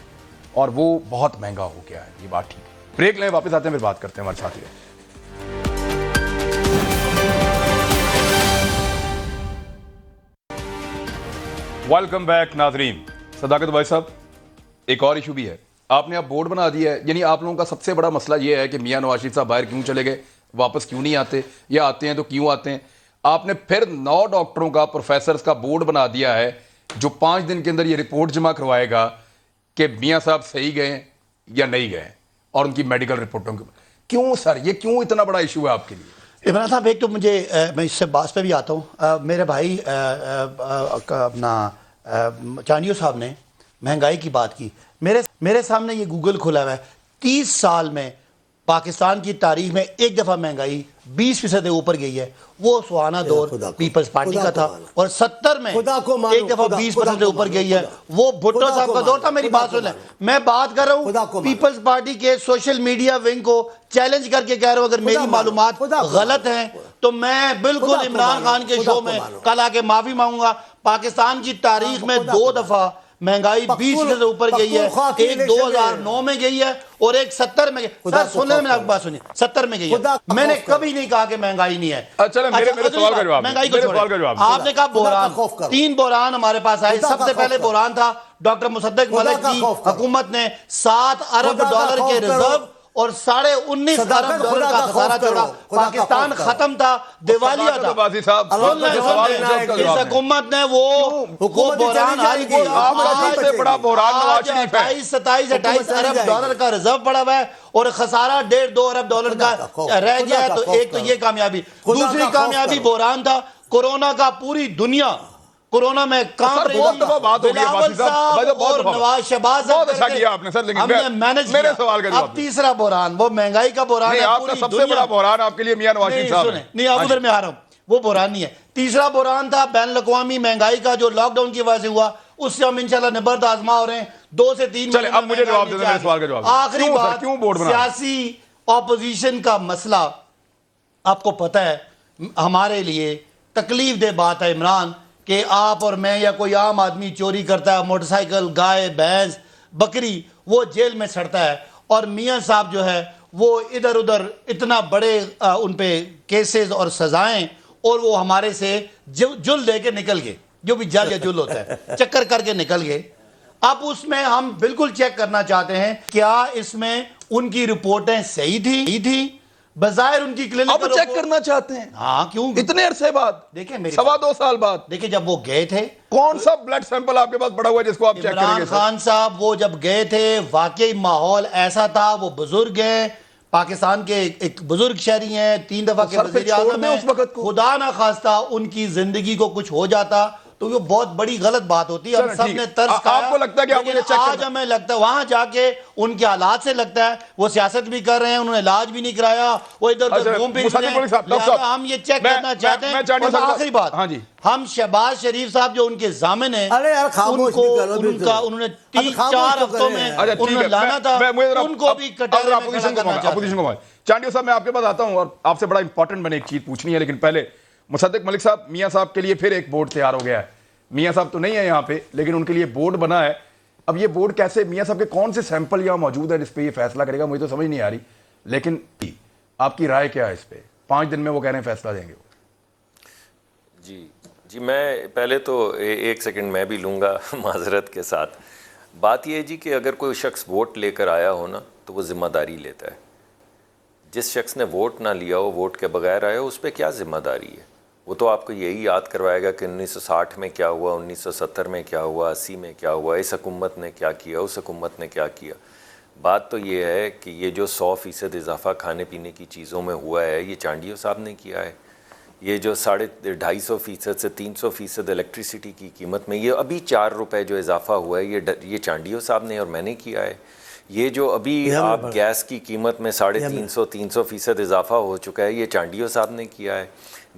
اور وہ بہت مہنگا ہو گیا ہے. یہ بات ٹھیک ہے. بریک لیں, واپس آتے ہیں, پھر بات کرتے ہیں ہمارے ساتھی. ویلکم بیک ناظرین. صداقت بھائی صاحب, ایک اور ایشو بھی ہے. آپ نے اب بورڈ بنا دیا ہے, یعنی آپ لوگوں کا سب سے بڑا مسئلہ یہ ہے کہ میاں نواز شریف صاحب باہر کیوں چلے گئے, واپس کیوں نہیں آتے, یا آتے ہیں تو کیوں آتے ہیں. آپ نے پھر 9 ڈاکٹروں کا, پروفیسرز کا بورڈ بنا دیا ہے جو 5 دن کے اندر یہ رپورٹ جمع کروائے گا کہ میاں صاحب صحیح گئے یا نہیں گئے, اور ان کی میڈیکل رپورٹوں کے. کیوں سر, یہ کیوں اتنا بڑا ایشو ہے آپ کے لیے؟ عمران صاحب, ایک تو مجھے, میں اس سے بات پہ بھی آتا ہوں. میرے بھائی اپنا چانیو صاحب نے مہنگائی کی بات کی. میرے سامنے یہ گوگل کھلا ہوا ہے. 30 سال میں پاکستان کی تاریخ میں ایک دفعہ مہنگائی 20% اوپر گئی ہے. وہ سہانا دور پیپلز پارٹی کا تھا, اور 70 میں ایک دفعہ 20% اوپر گئی ہے. وہ بھٹو صاحب کا دور تھا. میری بات سن لیں, میں بات کر رہا ہوں پیپلز پارٹی کے سوشل میڈیا ونگ کو چیلنج کر کے کہہ رہا ہوں اگر میری معلومات غلط ہیں تو میں بالکل عمران خان کے شو میں کل آ کے معافی مانگوں گا. پاکستان کی تاریخ میں 2 دفعہ مہنگائی 20% اوپر گئی ہے. ایک 2009 میں گئی ہے اور ایک 70 میں گئی. سر سن لیں, میں آپ بات سنیے, 70 میں گئی ہے. میں نے کبھی نہیں کہا کہ مہنگائی نہیں ہے. مہنگائی کو چھوڑیں, آپ نے کہا بحران, 3 بحران ہمارے پاس آئے. سب سے پہلے بحران تھا ڈاکٹر مصدق ملک کی حکومت نے $7 ارب کے ریزرو اور $19.5 ارب کا خسارہ چھوڑا. پاکستان ختم تھا, دیوالیہ تھا. اس حکومت نے وہ بحران حل کیا. 28 ارب کا ریزرو پڑا ہوا ہے اور خسارہ $1.5-2 ارب کا رہ گیا ہے. تو ایک تو یہ کامیابی. دوسری کامیابی بحران تھا کورونا کا. پوری دنیا کورونا میں کام رہی تھی. بلاول صاحب اور نواز شہباز ہم نے مینج کیا. اب تیسرا بحران وہ مہنگائی کا بحران ہے. آپ کا سب سے بڑا بحران آپ کے لیے میاں نواز شریف صاحب ہے. نہیں, اب ادھر میں آ رہا ہوں, وہ بحران نہیں ہے. تیسرا بحران تھا بین الاقوامی مہنگائی کا جو لاک ڈاؤن کی وجہ سے ہوا. اس سے ہم انشاءاللہ نبرد آزما ہو رہے ہیں. 2 سے 3 چلے اب مجھے جواب دے دیں میرے سوال کا جواب. آخری بات, سیاسی اپوزیشن کا مسئلہ آپ کو پتہ ہے ہمارے لیے تکلیف دہ بات ہے عمران کہ آپ اور میں یا کوئی عام آدمی چوری کرتا ہے موٹر سائیکل گائے بھینس بکری وہ جیل میں سڑتا ہے اور میاں صاحب جو ہے وہ ادھر ادھر اتنا بڑے ان پہ کیسز اور سزائیں اور وہ ہمارے سے جل دے کے نکل گئے جو بھی جل یا جل ہوتا ہے چکر کر کے نکل گئے. اب اس میں ہم بالکل چیک کرنا چاہتے ہیں کیا اس میں ان کی رپورٹیں صحیح تھی بظاہر ان کی کلینکل اب چیک کرنا چاہتے ہیں. ہاں کیوں اتنے عرصے بعد دیکھیں میری 2.25 سال بعد دیکھیں جب وہ گئے تھے کون سا بلڈ سیمپل آپ کے پاس پڑا ہوا ہے جس کو آپ چیک کریں عمران گے؟ خان صاحب وہ جب گئے تھے واقعی ماحول ایسا تھا وہ بزرگ ہیں پاکستان کے ایک بزرگ شہری ہیں 3 دفعہ کے وزیر اعظم ہیں خدا نہ خواستہ ان کی زندگی کو کچھ ہو جاتا تو یہ بہت بڑی غلط بات ہوتی ہے. ہم سب نے طرز کھایا. آپ کو لگتا ہے کہ آپ مجھے چیک آج ہمیں لگتا ہے وہاں جا کے ان کے حالات سے لگتا ہے وہ سیاست بھی کر رہے ہیں انہوں نے علاج بھی نہیں کرایا وہ ادھر ادھر گھوم پھر رہے ہیں. لہذا ہم یہ چیک کرنا چاہتے ہیں. اور آخری بات ہم شہباز شریف صاحب جو ان کے ضامن ہیں انہوں نے 3-4 ہفتوں میں انہوں نے لانا تھا ان کو بھی کٹہرے میں کھڑا کرنا چاہتے ہیں. چانڈیو صاحب میں آپ کے پاس آتا ہوں اور آپ سے بڑا امپورٹنٹ میں نے ایک چیز پوچھنی ہے لیکن پہلے مصدق ملک صاحب میاں صاحب کے لیے پھر ایک بورڈ تیار ہو گیا ہے. میاں صاحب تو نہیں ہے یہاں پہ لیکن ان کے لیے بورڈ بنا ہے. اب یہ بورڈ کیسے میاں صاحب کے کون سے سیمپل یہاں موجود ہے جس پہ یہ فیصلہ کرے گا مجھے تو سمجھ نہیں آ رہی لیکن آپ کی رائے کیا ہے اس پہ 5 دن میں وہ کہہ رہے ہیں فیصلہ دیں گے. جی میں پہلے تو 1 سیکنڈ میں بھی لوں گا معذرت کے ساتھ. بات یہ ہے جی کہ اگر کوئی شخص ووٹ لے کر آیا ہو نا تو وہ ذمہ داری لیتا ہے. جس شخص نے ووٹ نہ لیا ہو ووٹ کے بغیر آیا ہو اس پہ کیا ذمہ داری ہے؟ وہ تو آپ کو یہی یاد کروائے گا کہ 1960 میں کیا ہوا 1970 میں کیا ہوا 80 میں کیا ہوا اس حکومت نے کیا کیا اس حکومت نے کیا کیا. بات تو یہ ہے کہ یہ جو 100% اضافہ کھانے پینے کی چیزوں میں ہوا ہے یہ چانڈیو صاحب نے کیا ہے. یہ جو 250% سے 300% الیکٹریسٹی کی قیمت میں یہ ابھی 4 روپے جو اضافہ ہوا ہے یہ چانڈیو صاحب نے اور میں نے کیا ہے. یہ جو ابھی آپ گیس کی قیمت میں 350% اضافہ ہو چکا ہے یہ چانڈیو صاحب نے کیا ہے.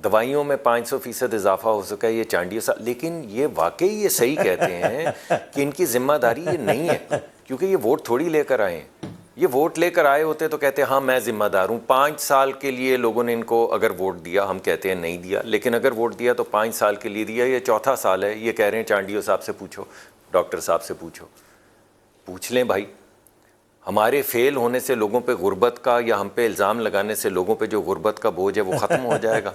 دوائیوں میں 500% اضافہ ہو سکا ہے یہ چانڈیو صاحب. لیکن یہ واقعی یہ صحیح کہتے ہیں کہ ان کی ذمہ داری یہ نہیں ہے کیونکہ یہ ووٹ تھوڑی لے کر آئے ہیں. یہ ووٹ لے کر آئے ہوتے تو کہتے ہیں ہاں میں ذمہ دار ہوں. 5 سال کے لیے لوگوں نے ان کو اگر ووٹ دیا ہم کہتے ہیں نہیں دیا لیکن اگر ووٹ دیا تو 5 سال کے لیے دیا. یہ 4تھا سال ہے. یہ کہہ رہے ہیں چانڈیو صاحب سے پوچھو ڈاکٹر صاحب سے پوچھ لیں بھائی. ہمارے فیل ہونے سے لوگوں پہ غربت کا یا ہم پہ الزام لگانے سے لوگوں پہ جو غربت کا بوجھ ہے وہ ختم ہو جائے گا.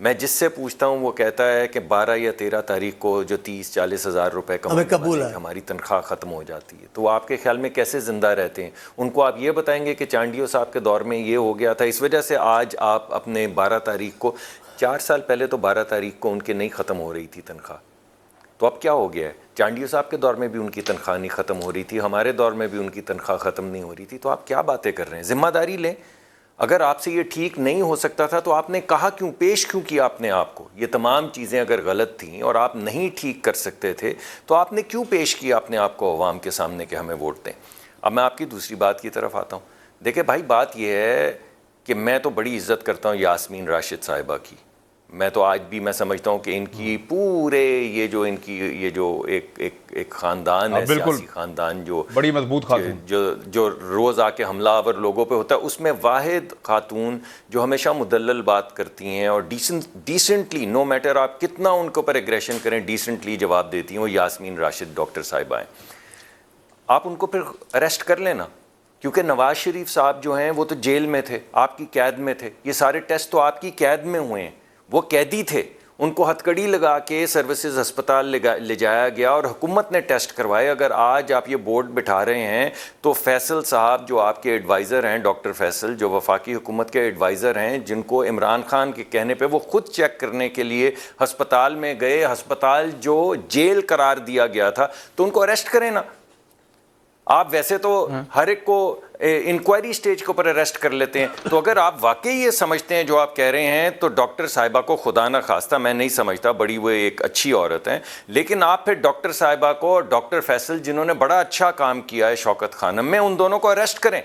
میں جس سے پوچھتا ہوں وہ کہتا ہے کہ 12 یا 13 تاریخ کو جو 30-40 ہزار روپے کمانے ہماری تنخواہ ختم ہو جاتی ہے. تو آپ کے خیال میں کیسے زندہ رہتے ہیں؟ ان کو آپ یہ بتائیں گے کہ چانڈیو صاحب کے دور میں یہ ہو گیا تھا اس وجہ سے آج آپ اپنے 12 تاریخ کو 4 سال پہلے تو 12 تاریخ کو ان کے نہیں ختم ہو رہی تھی تنخواہ. تو اب کیا ہو گیا ہے؟ چانڈیو صاحب کے دور میں بھی ان کی تنخواہ نہیں ختم ہو رہی تھی ہمارے دور میں بھی ان کی تنخواہ ختم نہیں ہو رہی تھی. تو آپ کیا باتیں کر رہے ہیں؟ ذمہ داری لیں. اگر آپ سے یہ ٹھیک نہیں ہو سکتا تھا تو آپ نے کہا کیوں پیش کیوں کیا اپنے آپ کو؟ یہ تمام چیزیں اگر غلط تھیں اور آپ نہیں ٹھیک کر سکتے تھے تو آپ نے کیوں پیش کیا اپنے آپ کو عوام کے سامنے کہ ہمیں ووٹ دیں؟ اب میں آپ کی دوسری بات کی طرف آتا ہوں. دیکھیں بھائی بات یہ ہے کہ میں تو بڑی عزت کرتا ہوں یاسمین راشد صاحبہ کی. میں تو آج بھی میں سمجھتا ہوں کہ ان کی پورے یہ جو ایک خاندان ہے سیاسی خاندان جو بڑی مضبوط خاتون جو روز آ کے حملہ آور لوگوں پہ ہوتا ہے اس میں واحد خاتون جو ہمیشہ مدلل بات کرتی ہیں اور ڈیسنٹلی نو میٹر آپ کتنا ان کے اوپر ایگریشن کریں ڈیسنٹلی جواب دیتی ہیں وہ یاسمین راشد ڈاکٹر صاحبہ ہیں. آپ ان کو پھر اریسٹ کر لینا کیونکہ نواز شریف صاحب جو ہیں وہ تو جیل میں تھے آپ کی قید میں تھے. یہ سارے ٹیسٹ تو آپ کی قید میں ہوئے ہیں. وہ قیدی تھے ان کو ہتھکڑی لگا کے سروسز ہسپتال لے جایا گیا اور حکومت نے ٹیسٹ کروائے. اگر آج آپ یہ بورڈ بٹھا رہے ہیں تو فیصل صاحب جو آپ کے ایڈوائزر ہیں ڈاکٹر فیصل جو وفاقی حکومت کے ایڈوائزر ہیں جن کو عمران خان کے کہنے پہ وہ خود چیک کرنے کے لیے ہسپتال میں گئے ہسپتال جو جیل قرار دیا گیا تھا تو ان کو اریسٹ کریں نا. آپ ویسے تو ہر ایک کو انکوائری سٹیج کے اوپر اریسٹ کر لیتے ہیں. تو اگر آپ واقعی یہ سمجھتے ہیں جو آپ کہہ رہے ہیں تو ڈاکٹر صاحبہ کو خدا نہ خواستہ میں نہیں سمجھتا بڑی وہ ایک اچھی عورت ہیں لیکن آپ پھر ڈاکٹر صاحبہ کو اور ڈاکٹر فیصل جنہوں نے بڑا اچھا کام کیا ہے شوکت خانم میں ان دونوں کو اریسٹ کریں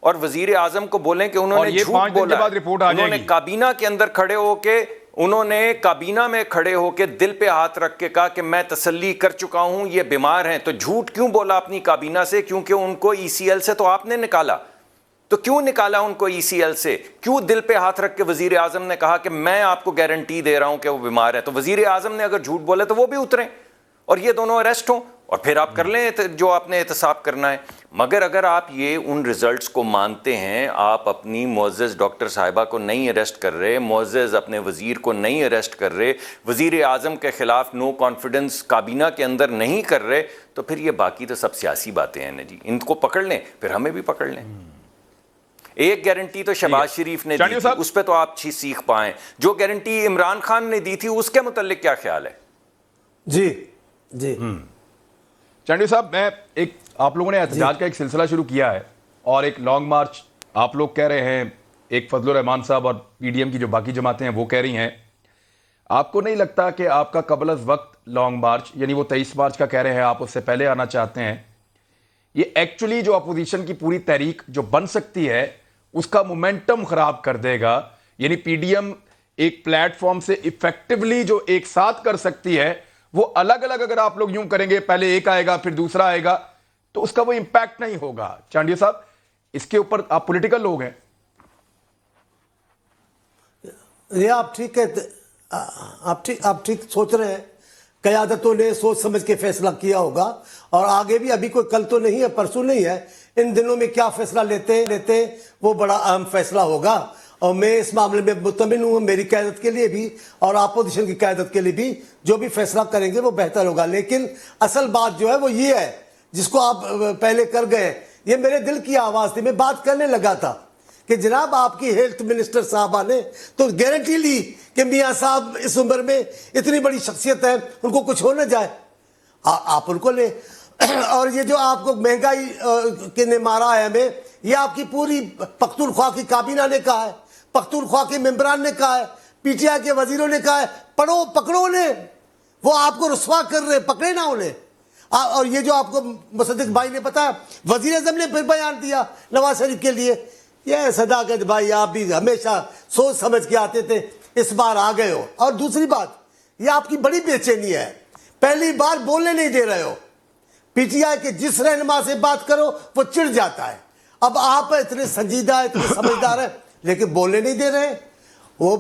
اور وزیر اعظم کو بولیں کہ انہوں نے جھوٹ بولا. انہوں نے کابینہ کے اندر کھڑے ہو کے انہوں نے کابینہ میں کھڑے ہو کے دل پہ ہاتھ رکھ کے کہا کہ میں تسلی کر چکا ہوں یہ بیمار ہیں. تو جھوٹ کیوں بولا اپنی کابینہ سے؟ کیونکہ ان کو ECL سے تو آپ نے نکالا. تو کیوں نکالا ان کو ECL سے؟ کیوں دل پہ ہاتھ رکھ کے وزیر اعظم نے کہا کہ میں آپ کو گارنٹی دے رہا ہوں کہ وہ بیمار ہے؟ تو وزیر اعظم نے اگر جھوٹ بولے تو وہ بھی اتریں اور یہ دونوں اریسٹ ہوں اور پھر آپ کر لیں جو آپ نے احتساب کرنا ہے. مگر اگر آپ یہ ان ریزلٹس کو مانتے ہیں، آپ اپنی معزز ڈاکٹر صاحبہ کو نہیں اریسٹ کر رہے، معزز اپنے وزیر کو نہیں اریسٹ کر رہے، وزیر اعظم کے خلاف نو کانفیڈنس کابینہ کے اندر نہیں کر رہے، تو پھر یہ باقی تو سب سیاسی باتیں ہیں نا جی. ان کو پکڑ لیں پھر ہمیں بھی پکڑ لیں. ایک گارنٹی تو شہباز شریف نے دی تھی، اس پہ تو آپ سیکھ پائیں. جو گارنٹی عمران خان نے دی تھی اس کے متعلق کیا خیال ہے؟ جی جی چانڈی صاحب، میں ایک آپ لوگوں نے احتجاج کا ایک سلسلہ شروع کیا ہے اور ایک لانگ مارچ آپ لوگ کہہ رہے ہیں، ایک فضل الرحمان صاحب اور PDM کی جو باقی جماعتیں ہیں وہ کہہ رہی ہیں. آپ کو نہیں لگتا کہ آپ کا قبل از وقت لانگ مارچ، یعنی وہ 23 مارچ کا کہہ رہے ہیں، آپ اس سے پہلے آنا چاہتے ہیں، یہ ایکچولی جو اپوزیشن کی پوری تحریک جو بن سکتی ہے اس کا مومنٹم خراب کر دے گا؟ یعنی PDM ایک پلیٹ فارم سے ایفیکٹولی جو ایک ساتھ کر سکتی ہے، وہ الگ الگ اگر آپ لوگ یوں کریں گے، پہلے ایک آئے گا پھر دوسرا آئے گا، تو اس کا وہ امپیکٹ نہیں ہوگا. چانڈیا صاحب، اس کے اوپر آپ پولیٹیکل لوگ ہیں. یہ آپ ٹھیک ہے، آپ ٹھیک سوچ رہے ہیں. قیادتوں نے سوچ سمجھ کے فیصلہ کیا ہوگا اور آگے بھی، ابھی کوئی کل تو نہیں ہے، پرسوں نہیں ہے، ان دنوں میں کیا فیصلہ لیتے ہیں وہ بڑا اہم فیصلہ ہوگا. اور میں اس معاملے میں مطمئن ہوں، میری قیادت کے لیے بھی اور اپوزیشن کی قیادت کے لیے بھی جو بھی فیصلہ کریں گے وہ بہتر ہوگا. لیکن اصل بات جو ہے وہ یہ ہے جس کو آپ پہلے کر گئے، یہ میرے دل کی آواز تھی. میں بات کرنے لگا تھا کہ جناب آپ کی ہیلتھ منسٹر صاحبہ نے تو گارنٹی لی کہ میاں صاحب اس عمر میں اتنی بڑی شخصیت ہے، ان کو کچھ ہو نہ جائے، آپ ان کو لیں. اور یہ جو آپ کو مہنگائی کے نے مارا ہے ہمیں، یہ آپ کی پوری پختونخوا کی کابینہ نے کہا ہے، پختونخوا کے ممبران نے کہا ہے، PTI کے وزیروں نے کہا ہے، پکڑو انہیں، وہ آپ کو رسوا کر رہے، پکڑے نہ انہیں. اور یہ جو آپ کو مصدق بھائی نے بتایا، وزیر اعظم نے پھر بیان دیا نواز شریف کے لیے. یہ صداقت بھائی، آپ بھی ہمیشہ سوچ سمجھ کے آتے تھے، اس بار آ گئے ہو. اور دوسری بات، یہ آپ کی بڑی بے چینی ہے، پہلی بار بولنے نہیں دے رہے ہو. PTI کے جس رہنما سے بات کرو وہ چڑ جاتا ہے. اب آپ اتنے سنجیدہ، اتنے سمجھدار ہیں لیکن بولنے نہیں دے رہے. وہ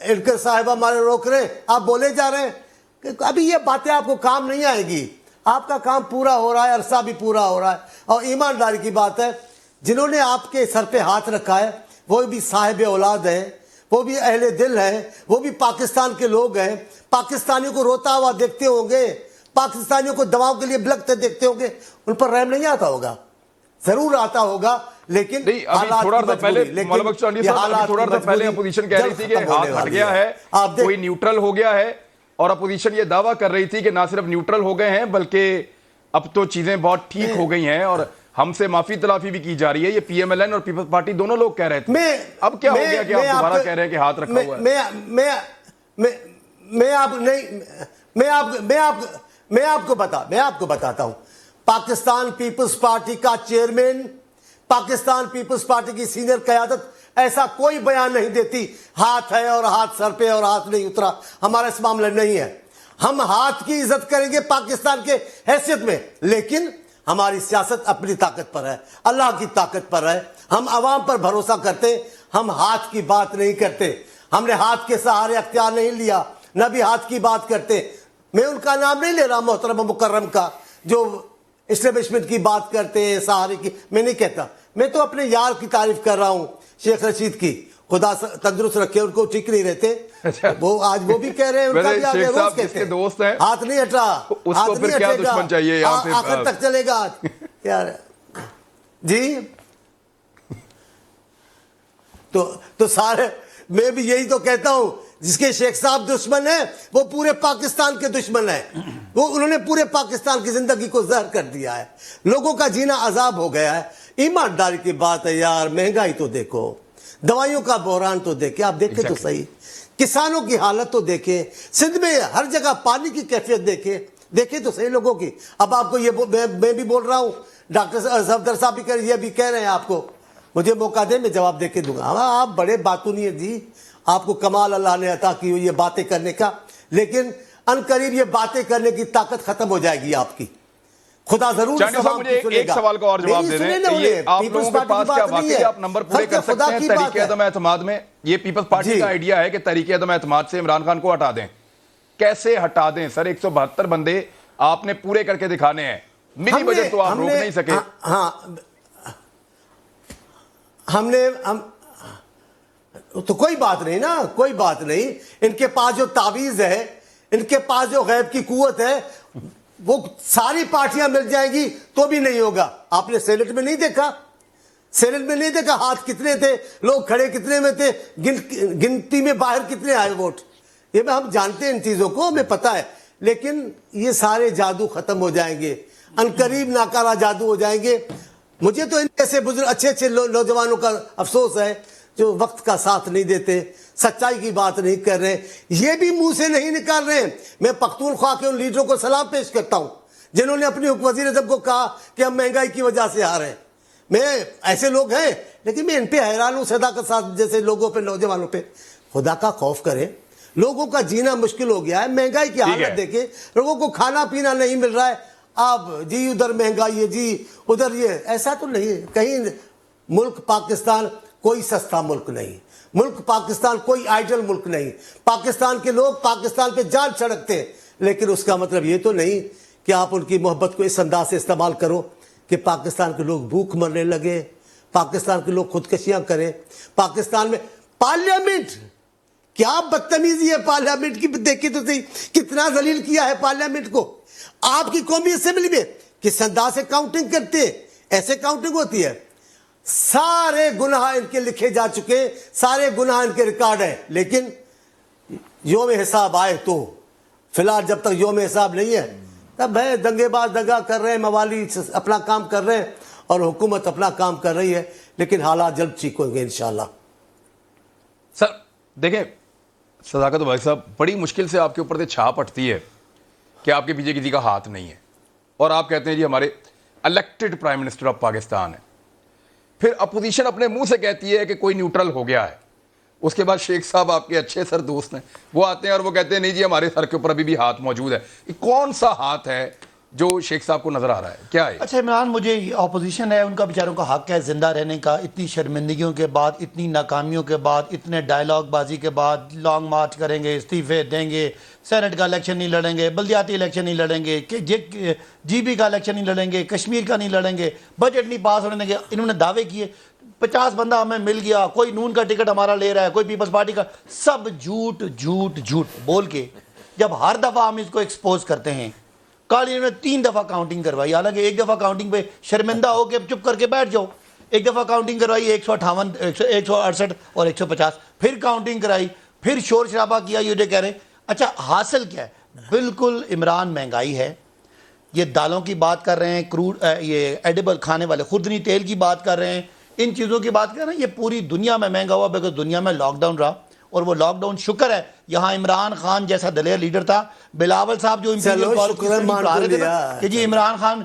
انکر صاحب ہمارے روک رہے، آپ بولے جا رہے ہیں. ابھی یہ باتیں آپ کو کام نہیں آئے گی. آپ کا کام پورا ہو رہا ہے، عرصہ بھی پورا ہو رہا ہے. اور ایمانداری کی بات ہے، جنہوں نے آپ کے سر پہ ہاتھ رکھا ہے وہ بھی صاحب اولاد ہیں، وہ بھی اہل دل ہیں، وہ بھی پاکستان کے لوگ ہیں. پاکستانیوں کو روتا ہوا دیکھتے ہوں گے، پاکستانیوں کو دواؤں کے لیے بلکتے دیکھتے ہوں گے، ان پر رحم نہیں آتا ہوگا؟ ضرور آتا ہوگا، لیکن تھوڑا سا پہلے اپوزیشن کہہ رہی تھی کہ ہاتھ ہٹ گیا ہے، کوئی نیوٹرل ہو گیا ہے، اور اپوزیشن یہ دعویٰ کر رہی تھی کہ نہ صرف نیوٹرل ہو گئے ہیں بلکہ اب تو چیزیں بہت ٹھیک ہو گئی ہیں اور ہم سے معافی تلافی بھی کی جا رہی ہے. یہ PMLN اور پیپلز پارٹی دونوں لوگ کہہ رہے تھے. اب کیا ہو گیا کہ آپ دوبارہ کہہ رہے ہیں کہ ہاتھ رکھا ہوا ہے؟ میں آپ کو بتاتا ہوں. پاکستان پیپلز پارٹی کا چیئرمین، پاکستان پیپلز پارٹی کی سینئر قیادت ایسا کوئی بیان نہیں دیتی ہاتھ ہے اور ہاتھ سر پہ اور ہاتھ نہیں اترا. ہمارا اس معاملے نہیں ہے. ہم ہاتھ کی عزت کریں گے پاکستان کے حیثیت میں، لیکن ہماری سیاست اپنی طاقت پر ہے، اللہ کی طاقت پر ہے. ہم عوام پر بھروسہ کرتے، ہم ہاتھ کی بات نہیں کرتے. ہم نے ہاتھ کے سہارے اختیار نہیں لیا، نہ بھی ہاتھ کی بات کرتے. میں ان کا نام نہیں لے رہا، محترم و مکرم کا، جو اسٹیبلشمنٹ کی بات کرتے ہیں، سہارے کی. میں نہیں کہتا، میں تو اپنے یار کی تعریف کر رہا ہوں، شیخ رشید کی. خدا تندرست رکھے، ان کو ٹھیک نہیں رہتے. وہ آج وہ بھی کہہ رہے ہیں، ان کا بھی آگے روز کہتے ہیں ہاتھ نہیں ہٹا، ہاتھ نہیں ہٹے گا، آخر تک چلے گا. یار جی تو سارے، میں بھی یہی تو کہتا ہوں، جس کے شیخ صاحب دشمن ہیں وہ پورے پاکستان کے دشمن ہیں. وہ انہوں نے پورے پاکستان کی زندگی کو زہر کر دیا ہے، لوگوں کا جینا عذاب ہو گیا ہے. ایمانداری کی بات ہے یار، مہنگائی تو دیکھو، دوائیوں کا بحران تو دیکھیں، آپ دیکھیں تو صحیح، کسانوں کی حالت تو دیکھیں، سندھ میں ہر جگہ پانی کی کیفیت دیکھیں تو صحیح لوگوں کی. اب آپ کو یہ میں بھی بول رہا ہوں، ڈاکٹر صفدر صاحب بھی یہ بھی کہہ رہے ہیں آپ کو. مجھے موقع دیں، میں جواب دے کے دوں گا. آپ بڑے باتونی ہیں جی، آپ کو کمال اللہ نے عطا کی ہوئی یہ باتیں کرنے کا، لیکن ان قریب یہ باتیں کرنے کی طاقت ختم ہو جائے گی آپ کی. خدا ضرور چانی صاحب مجھے ایک سوال کا اور جواب دے دیں. یہ آپ لوگوں کے پاس کیا واقعی آپ نمبر پورے کر سکتے ہیں تحریک عدم اعتماد میں؟ یہ پیپلز پارٹی کا آئیڈیا ہے کہ تحریک عدم اعتماد سے عمران خان کو ہٹا دیں. کیسے ہٹا دیں سر؟ 172 بندے آپ نے پورے کر کے دکھانے ہیں. منی بجٹ تو آپ روک نہیں سکے. ہاں ہم نے تو کوئی بات نہیں نا, کوئی بات نہیں. ان کے پاس جو تعویذ ہے, ان کے پاس جو غیب کی قوت ہے, وہ ساری پارٹیاں مل جائیں گی تو بھی نہیں ہوگا. آپ نے سینٹ میں نہیں دیکھا, سینٹ میں نہیں دیکھا ہاتھ کتنے تھے, لوگ کھڑے کتنے میں تھے, گنتی میں باہر کتنے آئے ووٹ. یہ ہم جانتے ہیں ان چیزوں کو, ہمیں پتہ ہے. لیکن یہ سارے جادو ختم ہو جائیں گے, عنقریب ناکارہ جادو ہو جائیں گے. مجھے تو ان جیسے بزرگ اچھے اچھے نوجوانوں کا افسوس ہے جو وقت کا ساتھ نہیں دیتے, سچائی کی بات نہیں کر رہے, یہ بھی منہ سے نہیں نکال رہے. میں پختونخوا کے ان لیڈروں کو سلام پیش کرتا ہوں جنہوں نے اپنے وزیر اعظم کو کہا کہ ہم مہنگائی کی وجہ سے ہار ہیں. میں ایسے لوگ ہیں, لیکن میں ان پہ حیران ہوں, صداقت صاحب جیسے لوگوں پہ, نوجوانوں پہ. خدا کا خوف کریں, لوگوں کا جینا مشکل ہو گیا ہے. مہنگائی کی حالت دیکھیں, لوگوں کو کھانا پینا نہیں مل رہا ہے. آپ جی ادھر مہنگائی ہے, جی ادھر یہ. ایسا تو نہیں ہے کہیں. ملک پاکستان کوئی سستا ملک نہیں, ملک پاکستان کوئی آئیڈل ملک نہیں. پاکستان کے لوگ پاکستان پہ جان چھڑکتے ہیں, لیکن اس کا مطلب یہ تو نہیں کہ آپ ان کی محبت کو اس انداز سے استعمال کرو کہ پاکستان کے لوگ بھوک مرنے لگے, پاکستان کے لوگ خودکشیاں کریں. پاکستان میں پارلیمنٹ, کیا بدتمیزی ہے پارلیمنٹ کی. دیکھیں تو صحیح کتنا ذلیل کیا ہے پارلیمنٹ کو. آپ کی قومی اسمبلی میں کس انداز سے کاؤنٹنگ کرتے ہیں, ایسے کاؤنٹنگ ہوتی ہے. سارے گناہ ان کے لکھے جا چکے, سارے گناہ ان کے ریکارڈ ہیں. لیکن یوم حساب آئے تو, فی الحال جب تک یوم حساب نہیں ہے تب ہے دنگے باز دنگا کر رہے ہیں, موالی اپنا کام کر رہے ہیں اور حکومت اپنا کام کر رہی ہے. لیکن حالات جلد ٹھیک ہوں گے انشاءاللہ. سر دیکھیں صداقت بھائی صاحب, بڑی مشکل سے آپ کے اوپر سے چھاپ ہٹتی ہے کہ آپ کے پیچھے کسی کا ہاتھ نہیں ہے, اور آپ کہتے ہیں جی ہمارے elected prime minister of Pakistan ہے. پھر اپوزیشن اپنے منہ سے کہتی ہے کہ کوئی نیوٹرل ہو گیا ہے. اس کے بعد شیخ صاحب آپ کے اچھے سر دوست ہیں, وہ آتے ہیں اور وہ کہتے ہیں نہیں جی ہمارے سر کے اوپر ابھی بھی ہاتھ موجود ہے. کون سا ہاتھ ہے جو شیخ صاحب کو نظر آ رہا ہے, کیا ہے؟ اچھا عمران, مجھے اپوزیشن ہے, ان کا بیچاروں کا حق ہے زندہ رہنے کا. اتنی شرمندگیوں کے بعد, اتنی ناکامیوں کے بعد, اتنے ڈائلاگ بازی کے بعد لانگ مارچ کریں گے, استعفے دیں گے, سینٹ کا الیکشن نہیں لڑیں گے, بلدیاتی الیکشن نہیں لڑیں گے, جی بی کا الیکشن نہیں لڑیں گے, کشمیر کا نہیں لڑیں گے, بجٹ نہیں پاس ہونے دیں گے. انہوں نے دعوے کیے 50 بندہ ہمیں مل گیا, کوئی نون کا ٹکٹ ہمارا لے رہا ہے, کوئی پیپلز پارٹی کا. سب جھوٹ جھوٹ جھوٹ بول کے جب ہر دفعہ ہم اس کو ایکسپوز کرتے ہیں. کل انہوں نے 3 دفعہ کاؤنٹنگ کروائی, حالانکہ ایک دفعہ کاؤنٹنگ پہ شرمندہ ہو کے چپ کر کے بیٹھ جاؤ. ایک دفعہ کاؤنٹنگ کروائی 158 168 اور 150, پھر کاؤنٹنگ کرائی, پھر شور شرابہ کیا. یہ کہہ رہے ہیں اچھا حاصل کیا ہے؟ بالکل عمران مہنگائی ہے. یہ دالوں کی بات کر رہے ہیں, کروڈ یہ ایڈیبل کھانے والے خوردنی تیل کی بات کر رہے ہیں, ان چیزوں کی بات کر رہے ہیں. یہ پوری دنیا میں مہنگا ہوا بیکاز دنیا میں لاک ڈاؤن رہا, اور وہ لاک ڈاؤن شکر ہے یہاں عمران خان جیسا دلیر لیڈر تھا. بلاول صاحب جو کہ جی عمران خان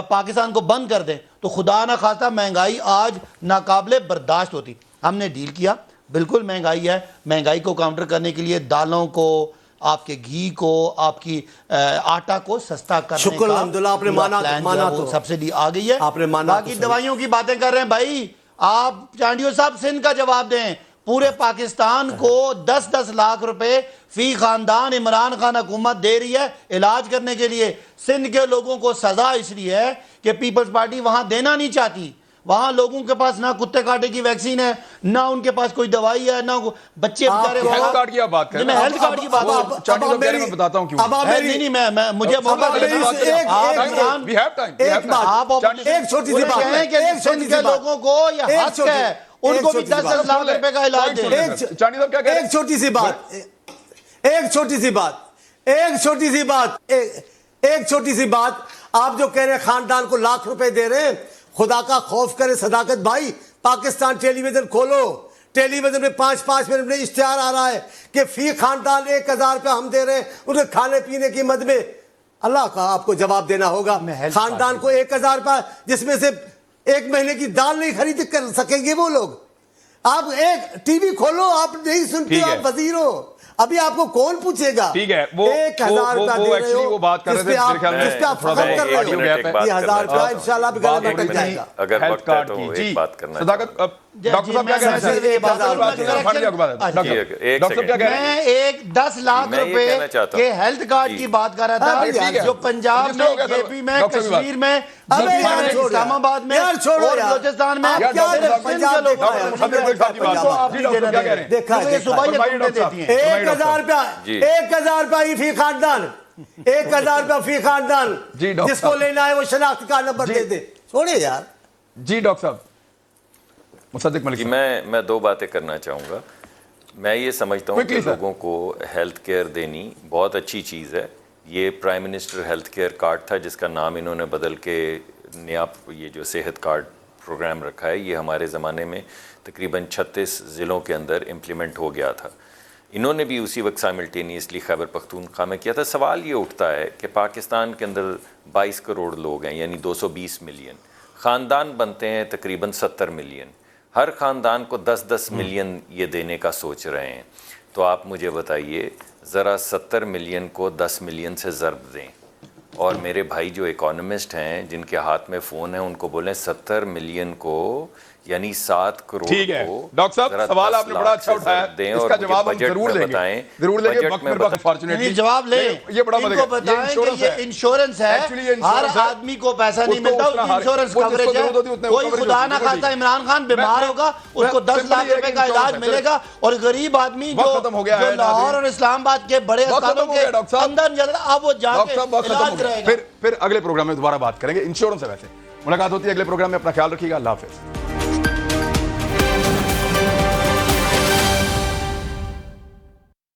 پاکستان کو بند کر دیں, تو خدا نہ خواستہ مہنگائی آج ناقابل برداشت ہوتی. ہم نے ڈیل کیا, بالکل مہنگائی ہے. مہنگائی کو کاؤنٹر کرنے کے لیے دالوں کو, آپ کے گھی کو, آپ کی آٹا کو سستا کرنے شکر الحمدللہ آپ نے مانا تو سبسڈی آ گئی ہے. آپ نے مانا, باقی دوائیوں کی باتیں کر رہے ہیں بھائی. آپ چانڈیو صاحب سندھ کا جواب دیں. پورے پاکستان کو 10-10 لاکھ روپے فی خاندان عمران خان حکومت دے رہی ہے علاج کرنے کے لیے. سندھ کے لوگوں کو سزا اس لیے ہے کہ پیپلز پارٹی وہاں دینا نہیں چاہتی. وہاں لوگوں کے پاس نہ کتے کاٹے کی ویکسین ہے, نہ ان کے پاس کوئی دوائی ہے, نہ بچے بیچارے. ہیلتھ کارڈ کی بات کریں, میں ہیلتھ کارڈ کی بات میں بتاتا ہوں کیوں. نہیں میں مجھے ایک چھوٹی سی بات ہے کہ سندھ کے لوگوں کو یہ حق ہے, ان کو بھی 10-10 لاکھ روپے کا علاج دیں. ایک چھوٹی سی بات, ایک چھوٹی سی بات. آپ جو کہہ رہے ہیں خاندان کو لاکھ روپے دے رہے ہیں, خدا کا خوف کرے صداقت بھائی. پاکستان ٹیلی ویژن کھولو, ٹیلی ویژن میں 5-5 منٹ میں اشتہار آ رہا ہے کہ فی خاندان 1000 روپے ہم دے رہے ہیں انہیں کھانے پینے کی مد میں. اللہ کا آپ کو جواب دینا ہوگا. خاندان کو 1000 روپے, جس میں سے 1 مہینے کی دال نہیں خرید کر سکیں گے وہ لوگ. آپ ایک ٹی وی کھولو, آپ نہیں سنتے, آپ وزیر ہو, ابھی آپ کو کون پوچھے گا؟ ٹھیک ہے، وہ 1000 روپیہ دے رہے ہو، وہ بات کر رہے تھے، میرے خیال میں جس پہ آپ فخر کر رہے ہو، یہ 1000 روپیہ انشاءاللہ بھی گلے میں اٹک جائے گا۔ اگر وقت ہے تو ایک بات کرنا صداقت ڈاکٹر صاحب کیا کہہ رہے ہیں؟ ڈاکٹر صاحب کیا کہہ رہے ہیں؟ میں ایک 10 لاکھ روپے کے ہیلتھ کارڈ کی بات کر رہا تھا جو پنجاب میں، کے پی میں، کشمیر میں، اسلام آباد میں اور بلوچستان میں دیکھا 1000 روپیہ ہی فی خاندان، 1000 روپیہ فی خاندان، جس کو لینا ہے وہ شناخت کا نمبر دے دے، چھوڑے یار۔ جی ڈاکٹر صاحب مصدق ملک صاحب، میں 2 باتیں کرنا چاہوں گا۔ میں یہ سمجھتا ہوں کہ لوگوں کو ہیلتھ کیئر دینی بہت اچھی چیز ہے۔ یہ prime minister health care card تھا جس کا نام انہوں نے بدل کے نیا یہ جو صحت کارڈ پروگرام رکھا ہے، یہ ہمارے زمانے میں تقریباً 36 ضلعوں کے اندر امپلیمنٹ ہو گیا تھا۔ انہوں نے بھی اسی وقت سائملٹینیسلی خیبر پختونخوا میں کیا تھا۔ سوال یہ اٹھتا ہے کہ پاکستان کے اندر 22 کروڑ لوگ ہیں، یعنی 220 ملین، خاندان بنتے ہیں تقریباً 70 ملین، ہر خاندان کو 10-10 ملین یہ دینے کا سوچ رہے ہیں۔ تو آپ مجھے بتائیے ذرا 70 ملین کو 10 ملین سے ضرب دیں، اور میرے بھائی جو اکانومسٹ ہیں جن کے ہاتھ میں فون ہے ان کو بولیں 70 ملین کو یعنی 7 کروڑ ٹھیک ہے کو ڈاکٹر صاحب، سوال آپ نے بڑا اچھا اٹھایا، اس کا جواب ہم ضرور لیں گے، ضرور لیں گے، وقت میرے پاس فارچونیٹلی جواب لیں، یہ بڑا ان کو بتائیں کہ یہ انشورنس ہے، ہر آدمی کو پیسہ نہیں ملتا، اس کی انشورنس کوریج ہے۔ کوئی خدا نہ خواستہ عمران خان بیمار ہوگا، اس کو 10 لاکھ روپے کا علاج ملے گا، اور غریب آدمی جو لاہور اور اسلام آباد کے بڑے اسپتالوں کے اندر اب وہ جا کے علاج کرے گا۔ پھر اگلے پروگرام میں دوبارہ بات کریں گے، انشورنس ہے ویسے۔ ملاقات ہوتی ہے اگلے پروگرام میں، اپنا خیال رکھیے گا، اللہ حافظ۔